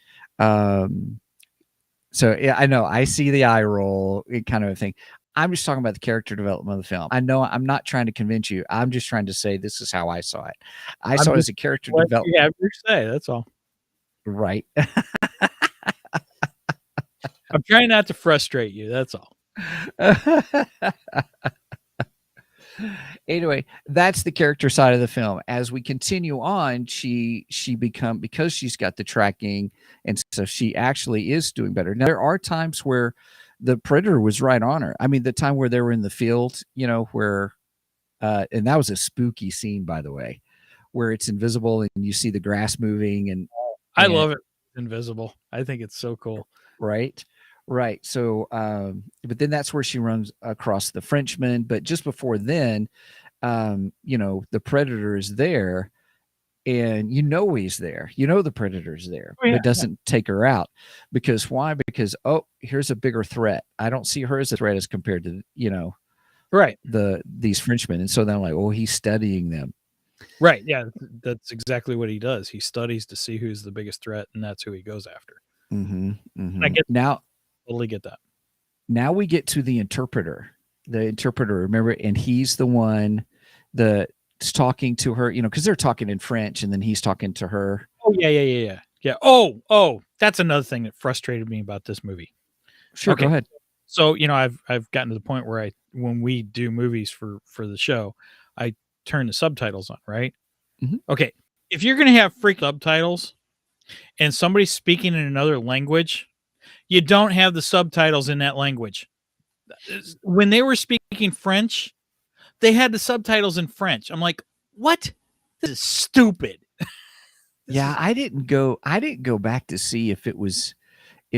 So yeah, I know I see the eye roll kind of a thing. I'm just talking about the character development of the film. I know I'm not trying to convince you. I'm just trying to say this is how I saw it. I saw it as a character development. You have your say. That's all. Right. I'm trying not to frustrate you. That's all. Anyway, that's the character side of the film. As we continue on, because she's got the tracking, and so she actually is doing better. Now there are times where the predator was right on her. I mean, the time where they were in the field, where and that was a spooky scene, by the way, where it's invisible and you see the grass moving and I love it. Invisible. I think it's so cool. Right. So, but then that's where she runs across the Frenchman. But just before then, the predator is there, and he's there. The predator's there, Oh, yeah, but doesn't take her out because why? Because here's a bigger threat. I don't see her as a threat as compared to Right. these Frenchmen, and so then I'm like, oh, he's studying them. Right. Yeah, that's exactly what he does. He studies to see who's the biggest threat, and that's who he goes after. I get Now. Totally get that. Now we get to the interpreter. Remember, and he's the one that's talking to her, because they're talking in French, and then he's talking to her. Oh, yeah. Oh, that's another thing that frustrated me about this movie. Sure, Okay. Go ahead. So, I've gotten to the point where when we do movies for the show, I turn the subtitles on, right? Mhm. Okay. If you're going to have freak subtitles and somebody's speaking in another language, you don't have the subtitles in that language. When they were speaking French, they had the subtitles in French. I'm like, what? This is stupid. I didn't go back to see if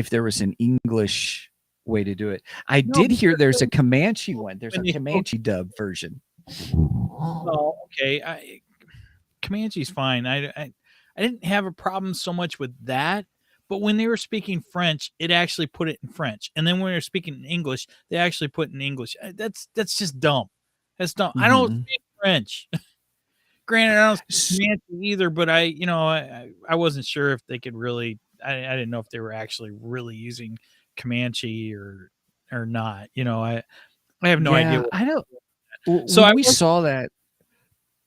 there was an English way to do it. I did hear there's a Comanche one. There's a Comanche dub version. Oh, okay. Comanche's fine. I didn't have a problem so much with that. But when they were speaking French, it actually put it in French. And then when they were speaking in English, they actually put it in English. That's just dumb. That's dumb. I don't speak French. Granted, I don't speak Comanche either, but I wasn't sure if they could really, I didn't know if they were actually really using Comanche or not. I have no idea. I don't. So When we saw that,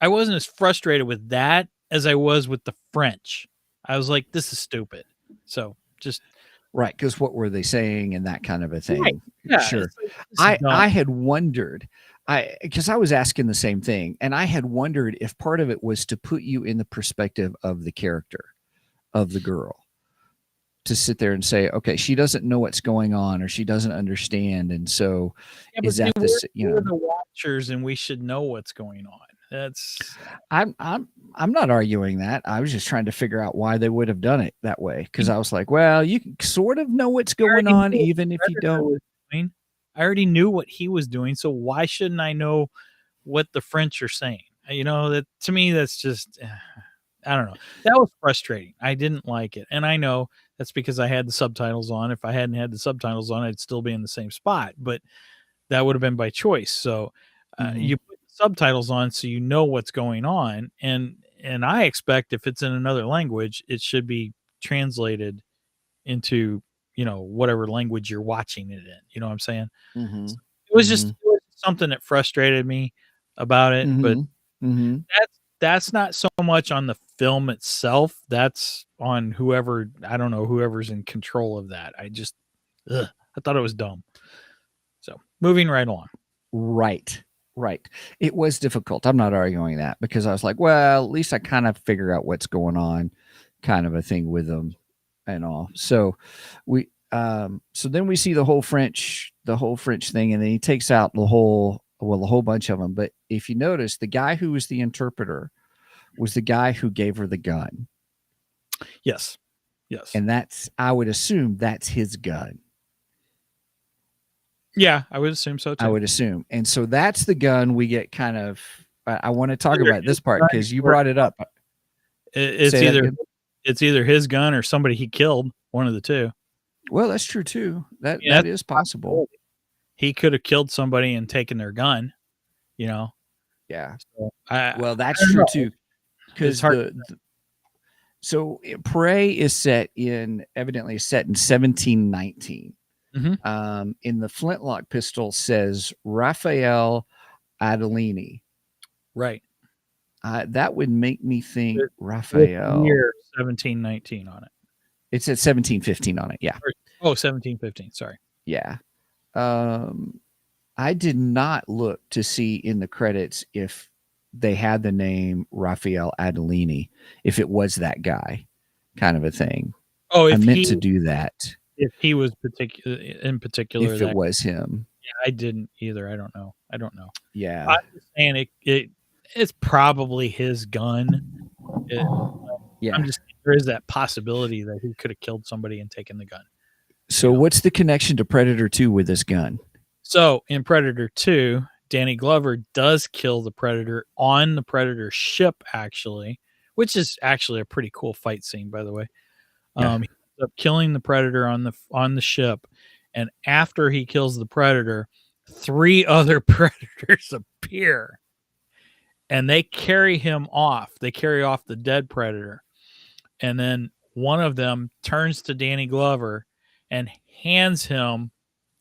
I wasn't as frustrated with that as I was with the French. I was like, this is stupid. So just right? Because what were they saying and that kind of a thing? Right. Yeah, Sure. it's like, this is dumb. I had wondered, because I was asking the same thing, and I had wondered if part of it was to put you in the perspective of the character of the girl, to sit there and say, okay, she doesn't know what's going on, or she doesn't understand, and so is that this? We're the watchers, and we should know what's going on. That's I'm not arguing that. I was just trying to figure out why they would have done it that way, because I was like, well, you can sort of know what's going on even if you don't. I already knew what he was doing, so why shouldn't I know what the French are saying? That to me, that's just I don't know. That was frustrating. I didn't like it, and I know that's because I had the subtitles on. If I hadn't had the subtitles on, I'd still be in the same spot, but that would have been by choice. So you put the subtitles on so you know what's going on, and I expect if it's in another language, it should be translated into whatever language you're watching it in. You know what I'm saying? Mm-hmm. So it was just something that frustrated me about it, but that's not so much on the film itself. That's on whoever's in control of that. I thought it was dumb. So moving right along. Right. It was difficult. I'm not arguing that, because I was like, well, at least I kind of figure out what's going on, kind of a thing with them and all. So so then we see the whole French thing, and then he takes out a whole bunch of them. But if you notice, the guy who was the interpreter was the guy who gave her the gun. Yes. And I would assume that's his gun. Yeah, I would assume so too. I would assume. And so that's the gun we get kind of, I want to talk about this part because you brought it up. It's either his gun or somebody he killed, one of the two. Well, that's true too. That is possible. He could have killed somebody and taken their gun, Yeah. So well, that's true too. Because so Prey is evidently set in 1719. In the flintlock pistol says Raphael Adolini. Right. That would make me think Raphael. Year 1719 on it. It said 1715 on it. Yeah. 1715. Sorry. Yeah. I did not look to see in the credits if they had the name Raphael Adolini, if it was that guy, kind of a thing. I meant to do that. If he was in particular, if it was him. Yeah, I didn't either. I don't know. Yeah. I'm just saying it's probably his gun. Yeah. I'm just there is that possibility that he could have killed somebody and taken the gun. So what's the connection to Predator 2 with this gun? So in Predator 2, Danny Glover does kill the Predator on the Predator ship, actually, which is actually a pretty cool fight scene, by the way. He ends up killing the Predator on the ship, and after he kills the Predator, 3 other Predators appear, and they carry him off. They carry off the dead Predator, and then one of them turns to Danny Glover and hands him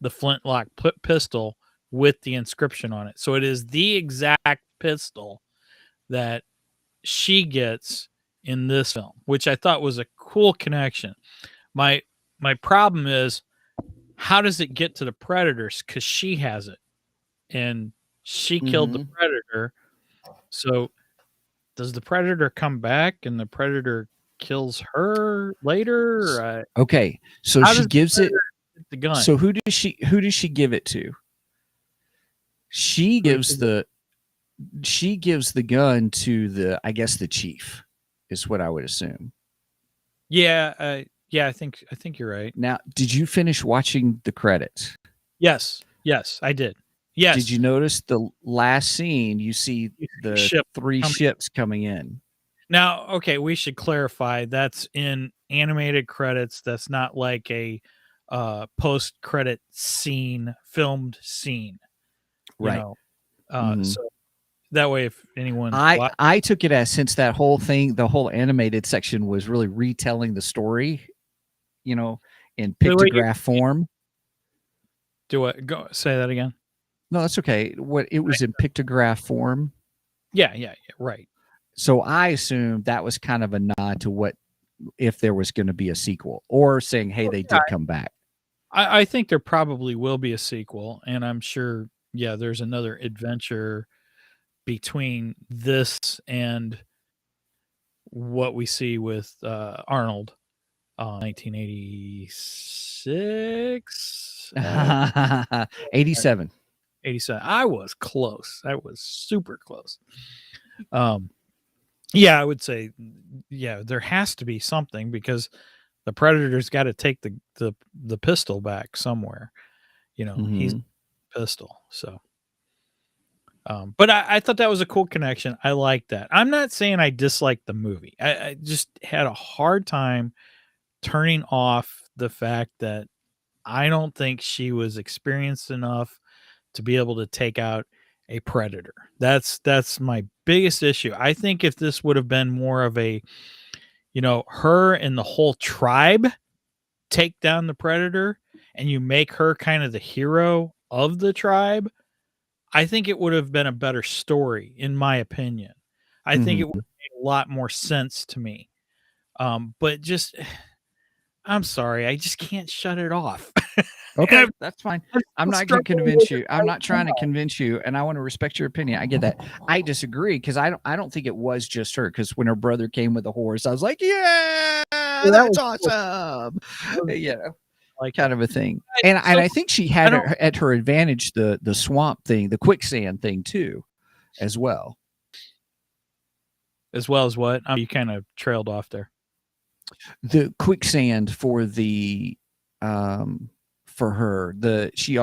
the flintlock pistol with the inscription on it. So it is the exact pistol that she gets in this film, which I thought was a cool connection. My problem is, how does it get to the Predators? Because she has it, and she killed the Predator. So does the Predator come back and the Predator kills her later? Okay, so she gives it the gun. So who does she give it to? She gives the gun to the chief, is what I would assume. Yeah, I think you're right. Now, did you finish watching the credits? Yes, I did. Yes. Did you notice the last scene? You see the 3 ships coming in. Now, okay, we should clarify that's in animated credits. That's not like a post-credit scene, filmed scene. Right. So that way, if anyone, I took it as, since that whole thing, the whole animated section was really retelling the story, in pictograph form. Do I go say that again? No, that's okay. What it was in pictograph form. Yeah, right. So I assumed that was kind of a nod to what if there was going to be a sequel, or saying, hey, they did come back. I think there probably will be a sequel, and I'm sure, yeah, there's another adventure between this and what we see with Arnold, 1986, 87. 87. I was close. I was super close. Yeah, I would say, yeah, there has to be something because the Predator's got to take the pistol back somewhere. You know, he's Mhm. pistol. So, but I thought that was a cool connection. I like that. I'm not saying I dislike the movie. I just had a hard time turning off the fact that I don't think she was experienced enough to be able to take out a predator. That's my biggest issue. I think if this would have been more of a, you know, her and the whole tribe take down the predator and you make her kind of the hero of the tribe, I think it would have been a better story, in my opinion. I think it would have made a lot more sense to me. But just, I'm sorry, I just can't shut it off. Okay, that's fine. I'm not going to struggling convince with you. it I'm right not trying to now. convince you, and I want to respect your opinion. I get that. I disagree because I don't think it was just her. Because when her brother came with the horse, I was like, yeah, Yeah, that that's was cool. awesome. That was You know, like kind of a thing. And I think she had at her advantage the swamp thing, the quicksand thing too, as well. as well as what? You kind of trailed off there. The quicksand for the for her, she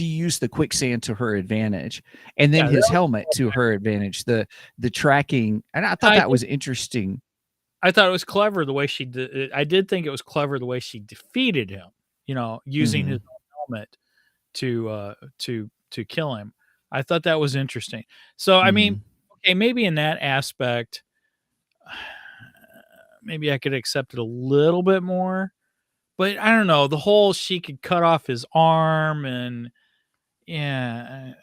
used the quicksand to her advantage, and then Yeah, his that helmet to her advantage, the tracking, and I thought that was interesting. I thought it was clever the way she did. I did think it was clever the way she defeated him. You know, using his own helmet to kill him. I thought that was interesting. So I mean, okay, maybe in that aspect, maybe I could accept it a little bit more. But I don't know, the whole she could cut off his arm and yeah,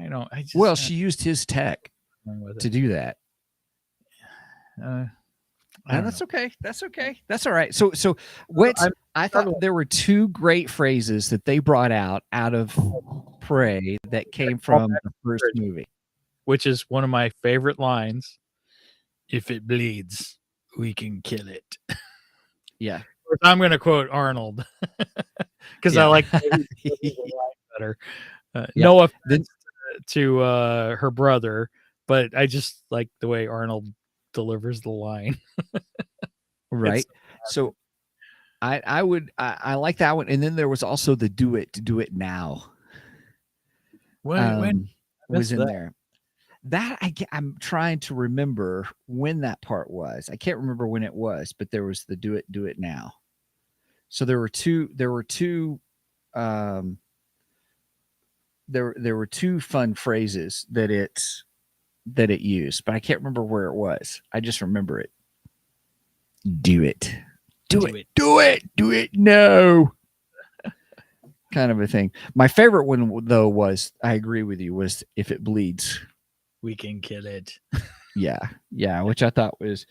I don't. I just Well, she used his tech with to it. do that. I And don't that's know. okay. That's okay. That's all right. So what I thought there were two great phrases that they brought out of Prey that came from the first movie. Which is one of my favorite lines. If it bleeds, we can kill it. Yeah. I'm going to quote Arnold because I like the line better. No offense to her brother, but I just like the way Arnold delivers the line. Right. So I like that one. And then there was also the do it now. When Was in that? there. That I'm trying to remember when that part was. I can't remember when it was, but there was the do it now. So there were two there were two fun phrases that it used, but I can't remember where it was. I just remember it. Do it. Do it. No. Kind of a thing. My favorite one though was, I agree with you, was if it bleeds, we can kill it. Yeah, which I thought was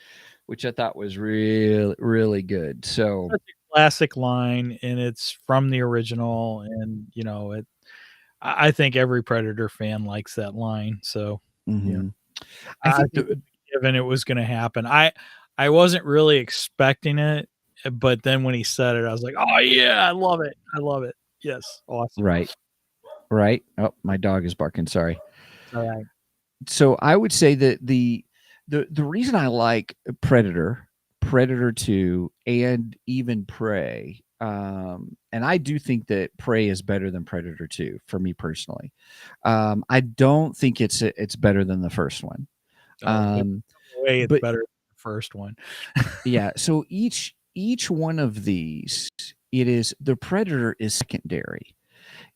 really, really good. So Such a classic line, and it's from the original, and you know I think every Predator fan likes that line. So yeah, I think given it was going to happen, I wasn't really expecting it, but then when he said it, I was like, oh yeah, I love it. Yes, awesome. Right. Oh, my dog is barking. Sorry. All right. So I would say that the reason I like Predator 2, and even Prey, and I do think that Prey is better than Predator 2 for me personally. I don't think it's better than the first one. Way it's better than the first one. Yeah. So each one of these, the Predator is secondary.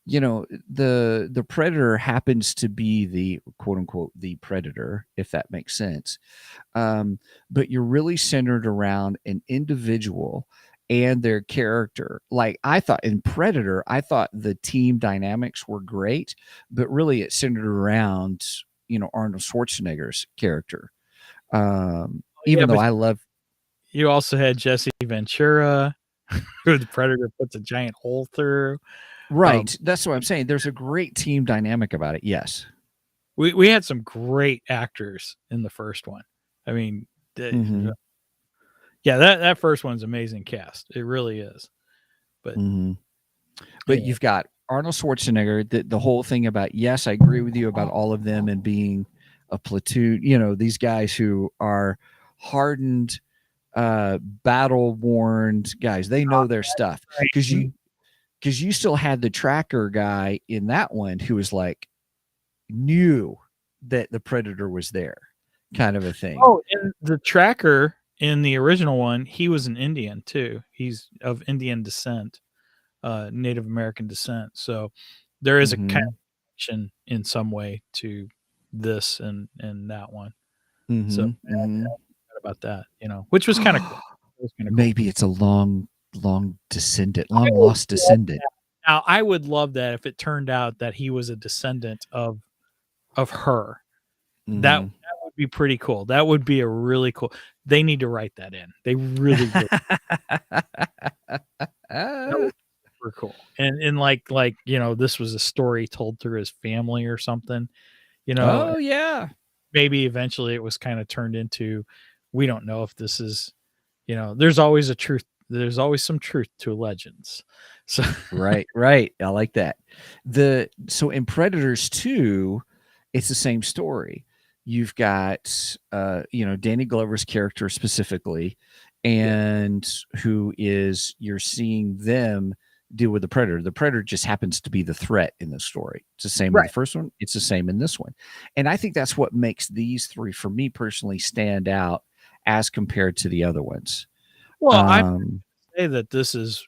You know, the Predator happens to be the quote unquote the Predator, if that makes sense. But you're really centered around an individual, and their character. Like I thought in Predator, I thought the team dynamics were great, but really it centered around, Arnold Schwarzenegger's character. Even though but I love you also had Jesse Ventura, who the Predator puts a giant hole through. right, that's what I'm saying. There's a great team dynamic about it. Yes. We had some great actors in the first one. I mean, Mhm. yeah, that first one's amazing cast. It really is. But Mhm. But yeah. you've got Arnold Schwarzenegger. The whole thing about, yes, I agree with you about all of them and being a platoon. These guys who are hardened, battle worn guys. They know their stuff because you still had the tracker guy in that one who was like knew that the Predator was there, kind of a thing. Oh, and the tracker in the original one, he was an Indian too. He's of Indian descent, Native American descent. So there is a kind of connection in some way to this and that one. So I forgot about that, which was kind of cool. It was kinda cool. Maybe it's a long descendant, long lost descendant. Now I would love that if it turned out that he was a descendant of her. That would be pretty cool. That would be a really cool. They need to write that in. They really would. That would be super cool. And like this was a story told through his family or something. Oh yeah. Maybe eventually it was kind of turned into, we don't know if this is, there's always a truth. There's always some truth to legends. So right. I like that. So in Predators 2, it's the same story. You've got Danny Glover's character specifically, and who is, you're seeing them deal with the Predator. The Predator just happens to be the threat in the story. It's the same in the first one. It's the same in this one. And I think that's what makes these three, for me personally, stand out as compared to the other ones. Well, I say that this is.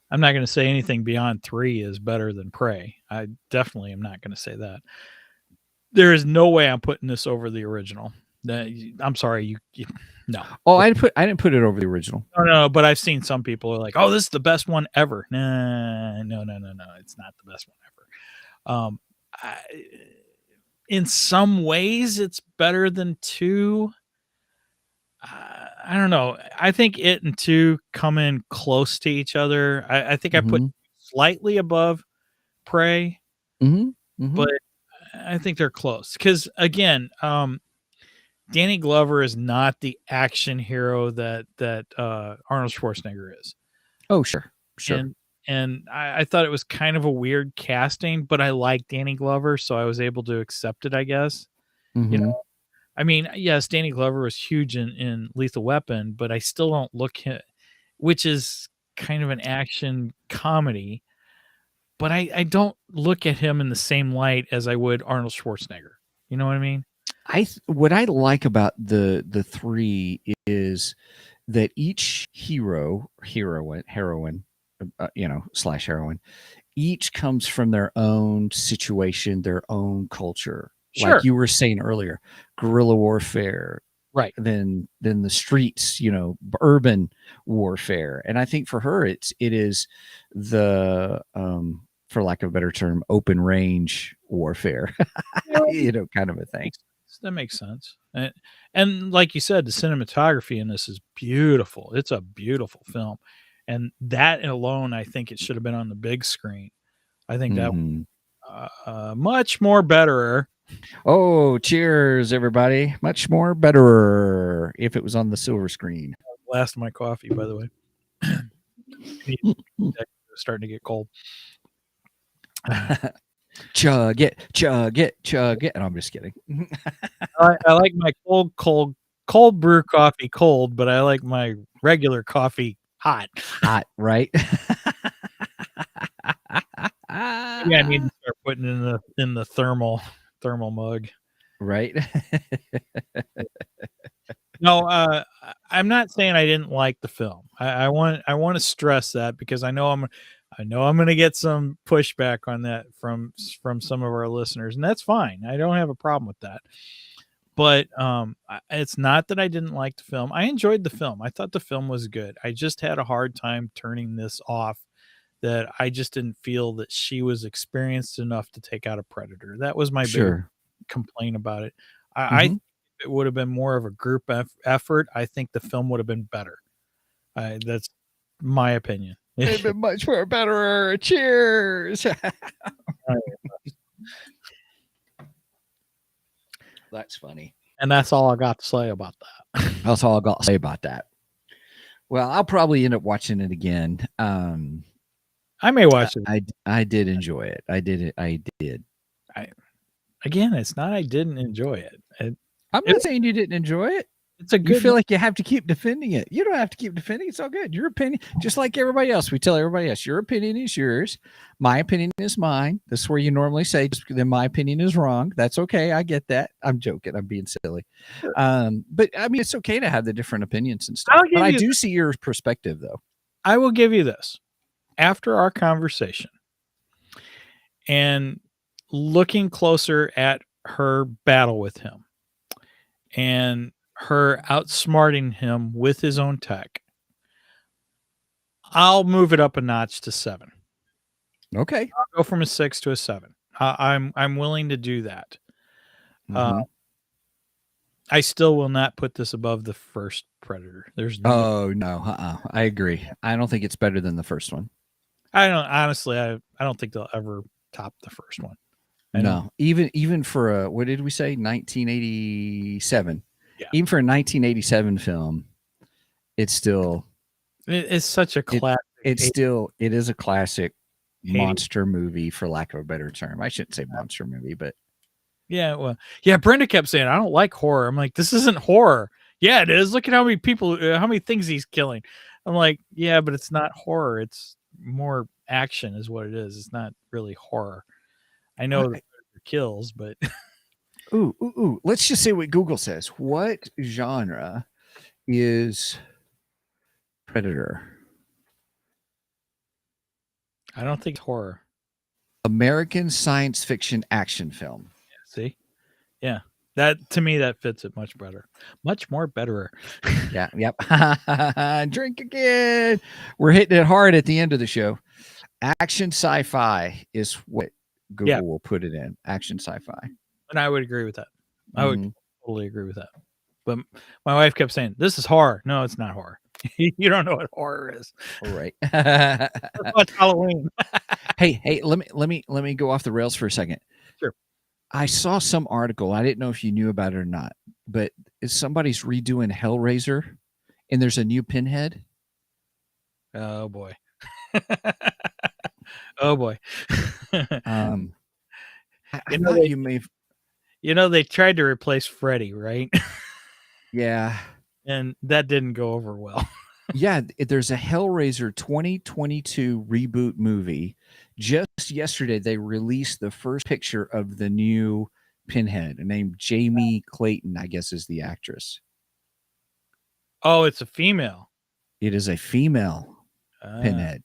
I'm not going to say anything beyond 3 is better than Prey. I definitely am not going to say that. There is no way I'm putting this over the original. I'm sorry, no. Oh, I didn't put it over the original. No. But I've seen some people are like, "Oh, this is the best one ever." No. It's not the best one ever. In some ways, it's better than 2. I don't know. I think it and 2 come in close to each other. I think I put slightly above Prey, but I think they're close. Because again, Danny Glover is not the action hero that Arnold Schwarzenegger is. Oh, sure. And I thought it was kind of a weird casting, but I like Danny Glover, so I was able to accept it, I guess. I mean, yes, Danny Glover was huge in Lethal Weapon, but I still don't look at, which is kind of an action comedy, but I don't look at him in the same light as I would Arnold Schwarzenegger. You know what I mean? What I like about the three is that each heroine, slash heroine, each comes from their own situation, their own culture. Sure. Like you were saying earlier, guerrilla warfare, right? Then the streets, urban warfare. And I think for her, it is the for lack of a better term, open range warfare, kind of a thing. That makes sense. And like you said, the cinematography in this is beautiful. It's a beautiful film, and that alone, I think it should have been on the big screen. I think that much more better. Oh, cheers, everybody. Much more better if it was on the silver screen. Last of my coffee, by the way. Starting to get cold. Chug it. And I'm just kidding. I like my cold brew coffee cold, but I like my regular coffee hot. Hot, right? Yeah, I need to start putting in the thermal mug. Right. No, I'm not saying I didn't like the film. I want to stress that because I know I'm going to get some pushback on that from some of our listeners, and that's fine. I don't have a problem with that. But it's not that I didn't like the film. I enjoyed the film. I thought the film was good. I just had a hard time turning this off. That I just didn't feel that she was experienced enough to take out a predator. That was my big complaint about it. I think it would have been more of a group effort. I think the film would have been better. That's my opinion. They've been much more better. Cheers. That's funny. And that's all I got to say about that. That's all I got to say about that. Well, I'll probably end up watching it again. I may watch it. I did enjoy it. I did. Again, it's not I didn't enjoy it. I'm not saying you didn't enjoy it. It's a good. You feel like you have to keep defending it. You don't have to keep defending it. It's all good. Your opinion, just like everybody else. We tell everybody else, your opinion is yours. My opinion is mine. This is where you normally say, then my opinion is wrong. That's okay. I get that. I'm joking. I'm being silly. Sure. But I mean, it's okay to have the different opinions and stuff. But I do see your perspective, though. I will give you this. After our conversation and looking closer at her battle with him and her outsmarting him with his own tech, I'll move it up a notch to 7. Okay. I'll go from a 6 to a 7. I'm willing to do that. I still will not put this above the first Predator. There's no. I agree. I don't think it's better than the first one. I don't think they'll ever top the first one. No, even for what did we say? 1987. Yeah. Even for a 1987 film, it's still. It's such a classic. It is a classic monster movie, for lack of a better term. I shouldn't say monster movie, but. Yeah, well, yeah. Brenda kept saying, "I don't like horror." I'm like, "This isn't horror." Yeah, it is. Look at how many people, how many things he's killing. I'm like, yeah, but it's not horror. It's more action, is what it is. It's not really horror. I know the kills, but ooh. Let's just say what Google says. What genre is Predator? I don't think it's horror. American science fiction action film. See? Yeah. That, to me, that fits it much better. Much more betterer. Yeah. Yep. Drink again. We're hitting it hard at the end of the show. Action sci-fi is what Google will put it in. Action sci-fi. And I would agree with that. I would totally agree with that. But my wife kept saying, "This is horror." No, it's not horror. You don't know what horror is. All right. Watch Halloween. Hey, let me go off the rails for a second. Sure. I saw some article. I didn't know if you knew about it or not, but somebody's redoing Hellraiser, and there's a new Pinhead. Oh boy. Oh boy. They tried to replace Freddy, right? Yeah. And that didn't go over well. Yeah, there's a Hellraiser 2022 reboot movie. Just yesterday, they released the first picture of the new Pinhead, named Jamie Clayton, I guess is the actress. Oh, it's a female. It is a female Pinhead.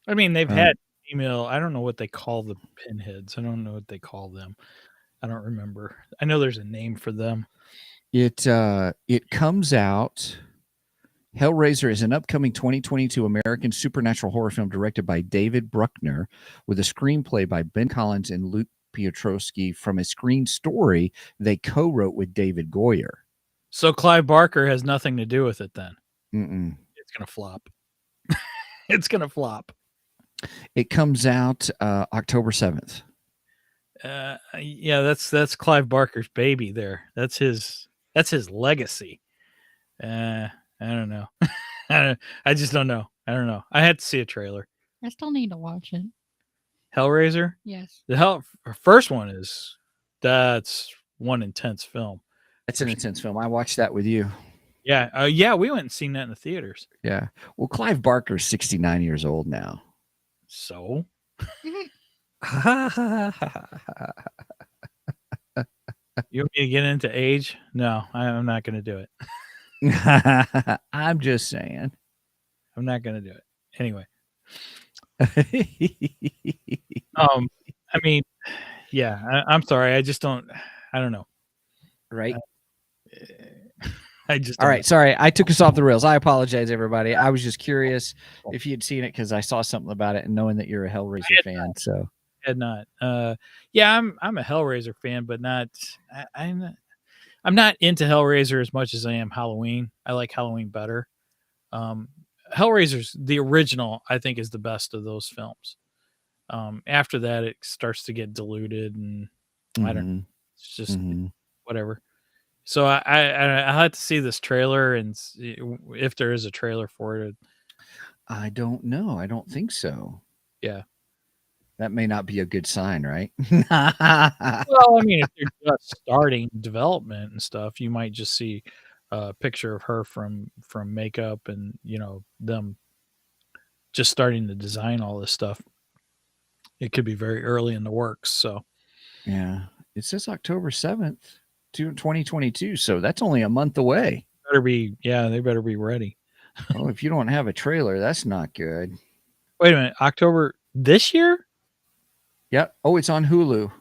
I mean, they've had female. I don't know what they call the Pinheads. I don't know what they call them. I don't remember. I know there's a name for them. It comes out. Hellraiser is an upcoming 2022 American supernatural horror film directed by David Bruckner, with a screenplay by Ben Collins and Luke Piotrowski from a screen story they co-wrote with David Goyer. So Clive Barker has nothing to do with it then. It's gonna flop. It's gonna flop. It comes out October 7th. Yeah, that's Clive Barker's baby there. That's his legacy. I don't know. I just don't know. I don't know. I had to see a trailer. I still need to watch it. Hellraiser? Yes. The first one that's one intense film. That's an intense film. I watched that with you. Yeah. Yeah, we went and seen that in the theaters. Yeah. Well, Clive Barker's 69 years old now. So? You want me to get into age? No, I'm not going to do it. I'm just saying. I'm not going to do it. Anyway. I mean, yeah, I'm sorry. I just don't. I don't know. Right. I just All don't right. Sorry, I took us off the rails. I apologize, everybody. I was just curious if you had seen it because I saw something about it and knowing that you're a Hellraiser fan. So had not. Yeah, I'm a Hellraiser fan, but not. I'm not into Hellraiser as much as I am Halloween. I like Halloween better. Hellraiser's the original, I think, is the best of those films. After that, it starts to get diluted, and I don't know. It's just whatever. So I had to see this trailer and see if there is a trailer for it. I don't know. I don't think so. Yeah. That may not be a good sign, right? Well, I mean, if you're just starting development and stuff, you might just see a picture of her from makeup and them just starting to design all this stuff. It could be very early in the works. So yeah, it says October 7th, 2022. So that's only a month away. They better be ready. Oh, if you don't have a trailer, that's not good. Wait a minute, October this year? Yep. Oh, it's on Hulu.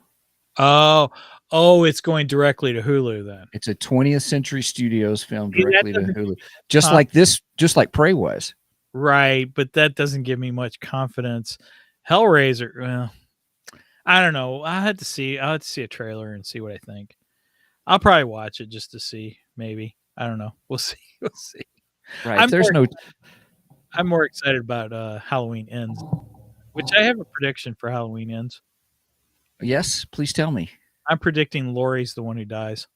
Oh, it's going directly to Hulu then. It's a 20th Century Studios film directly to Hulu. Just like Prey was. Right, but that doesn't give me much confidence. Hellraiser, well, I don't know. I'll have to see a trailer and see what I think. I'll probably watch it just to see, maybe. I don't know. We'll see. We'll see. Right. I'm more excited about Halloween Ends, which I have a prediction for Halloween Ends. Yes, please tell me. I'm predicting Laurie's the one who dies.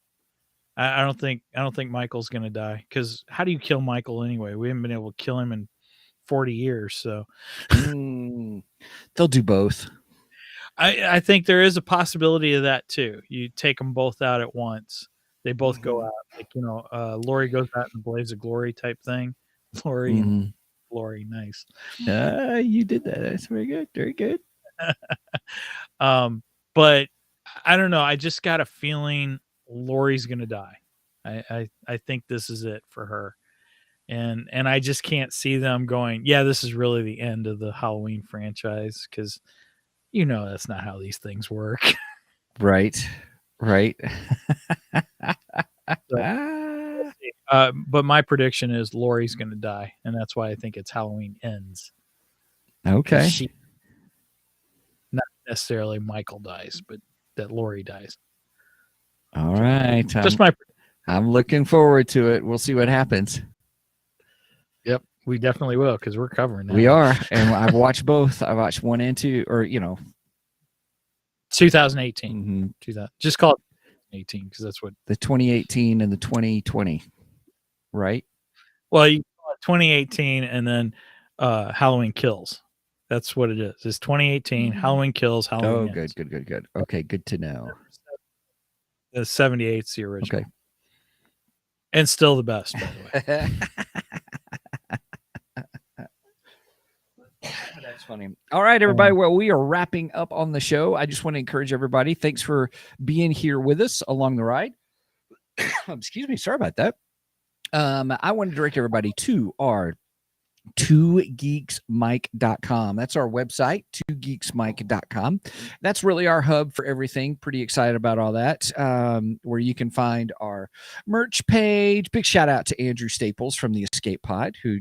I don't think Michael's gonna die, because how do you kill Michael anyway? We haven't been able to kill him in 40 years, so they'll do both. I think there is a possibility of that too. You take them both out at once. They both go out, like Laurie goes out in a blaze of glory type thing. Laurie and Laurie, nice. You did that. That's very good. Very good. But I don't know. I just got a feeling Laurie's gonna die. I think this is it for her. And I just can't see them going, yeah, this is really the end of the Halloween franchise, because that's not how these things work. Right. But my prediction is Laurie's going to die, and that's why I think it's Halloween Ends. Okay. Not necessarily Michael dies, but that Laurie dies. All right. I'm looking forward to it. We'll see what happens. Yep, we definitely will, because we're covering that. We are, and I've watched both. I watched 1 and 2, or 2018. Just call it 2018, because that's what the 2018 and the 2020, right? Well, you call it 2018, and then Halloween Kills. That's what it is. It's 2018. Halloween Kills. Halloween. Oh, good. Okay, good to know. The 78's the original. Okay, and still the best, by the way. That's funny. All right, everybody. Well, we are wrapping up on the show. I just want to encourage everybody. Thanks for being here with us along the ride. Excuse me. Sorry about that. I want to direct everybody to our 2geeksmike.com. That's our website, 2geeksmike.com. That's really our hub for everything. Pretty excited about all that. Where you can find our merch page. Big shout out to Andrew Staples from the Escape Pod, who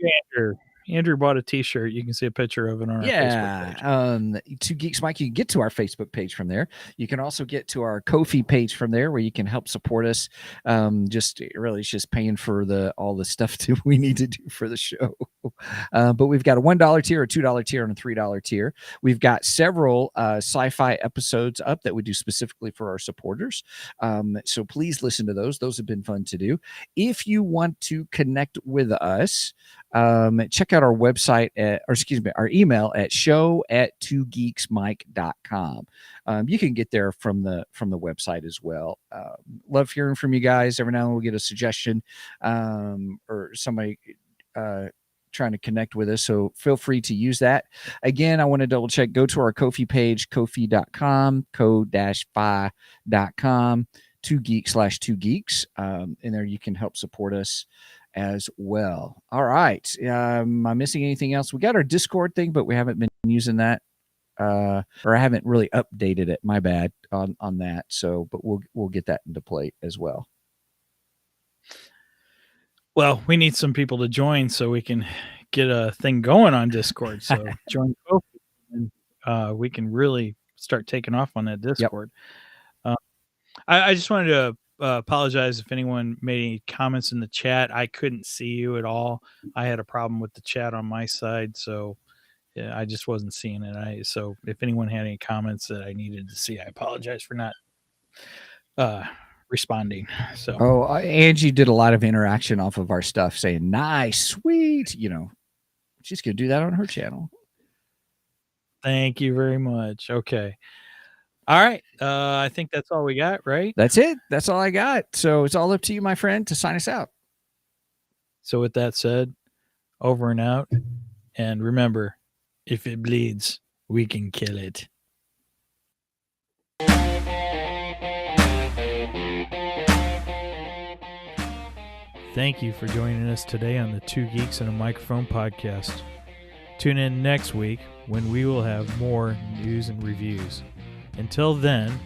thank you, Andrew bought a t-shirt. You can see a picture of it on our Facebook page. 2 Geeks Mike, you can get to our Facebook page from there. You can also get to our Ko-fi page from there, where you can help support us. It's just paying for all the stuff that we need to do for the show. But we've got a $1 tier, a $2 tier, and a $3 tier. We've got several sci-fi episodes up that we do specifically for our supporters. So please listen to those. Those have been fun to do. If you want to connect with us, check out our website our email at show@2geeksmike.com. You can get there from the website as well. Love hearing from you guys. Every now and then we'll get a suggestion or somebody trying to connect with us, so feel free to use that. Again, I want to double check. Go to our Ko-fi page, ko-fi.com, ko-fi.com, 2geeks/2geeks, and there you can help support us as well. All right. Am I missing anything else? We got our Discord thing, but we haven't been using that. or I haven't really updated it. My bad on that. So, but we'll get that into play as well. Well, we need some people to join so we can get a thing going on Discord. So join both, and we can really start taking off on that Discord. I just wanted to apologize if anyone made any comments in the chat. I couldn't see you at all. I had a problem with the chat on my side, so yeah, I just wasn't seeing it. So if anyone had any comments that I needed to see, I apologize for not responding. So Angie did a lot of interaction off of our stuff, saying nice, sweet. You know, she's gonna do that on her channel. Thank you very much. Okay. All right. I think that's all we got, right? That's it. That's all I got. So it's all up to you, my friend, to sign us out. So with that said, over and out. And remember, if it bleeds, we can kill it. Thank you for joining us today on the Two Geeks and a Microphone podcast. Tune in next week when we will have more news and reviews. Until then,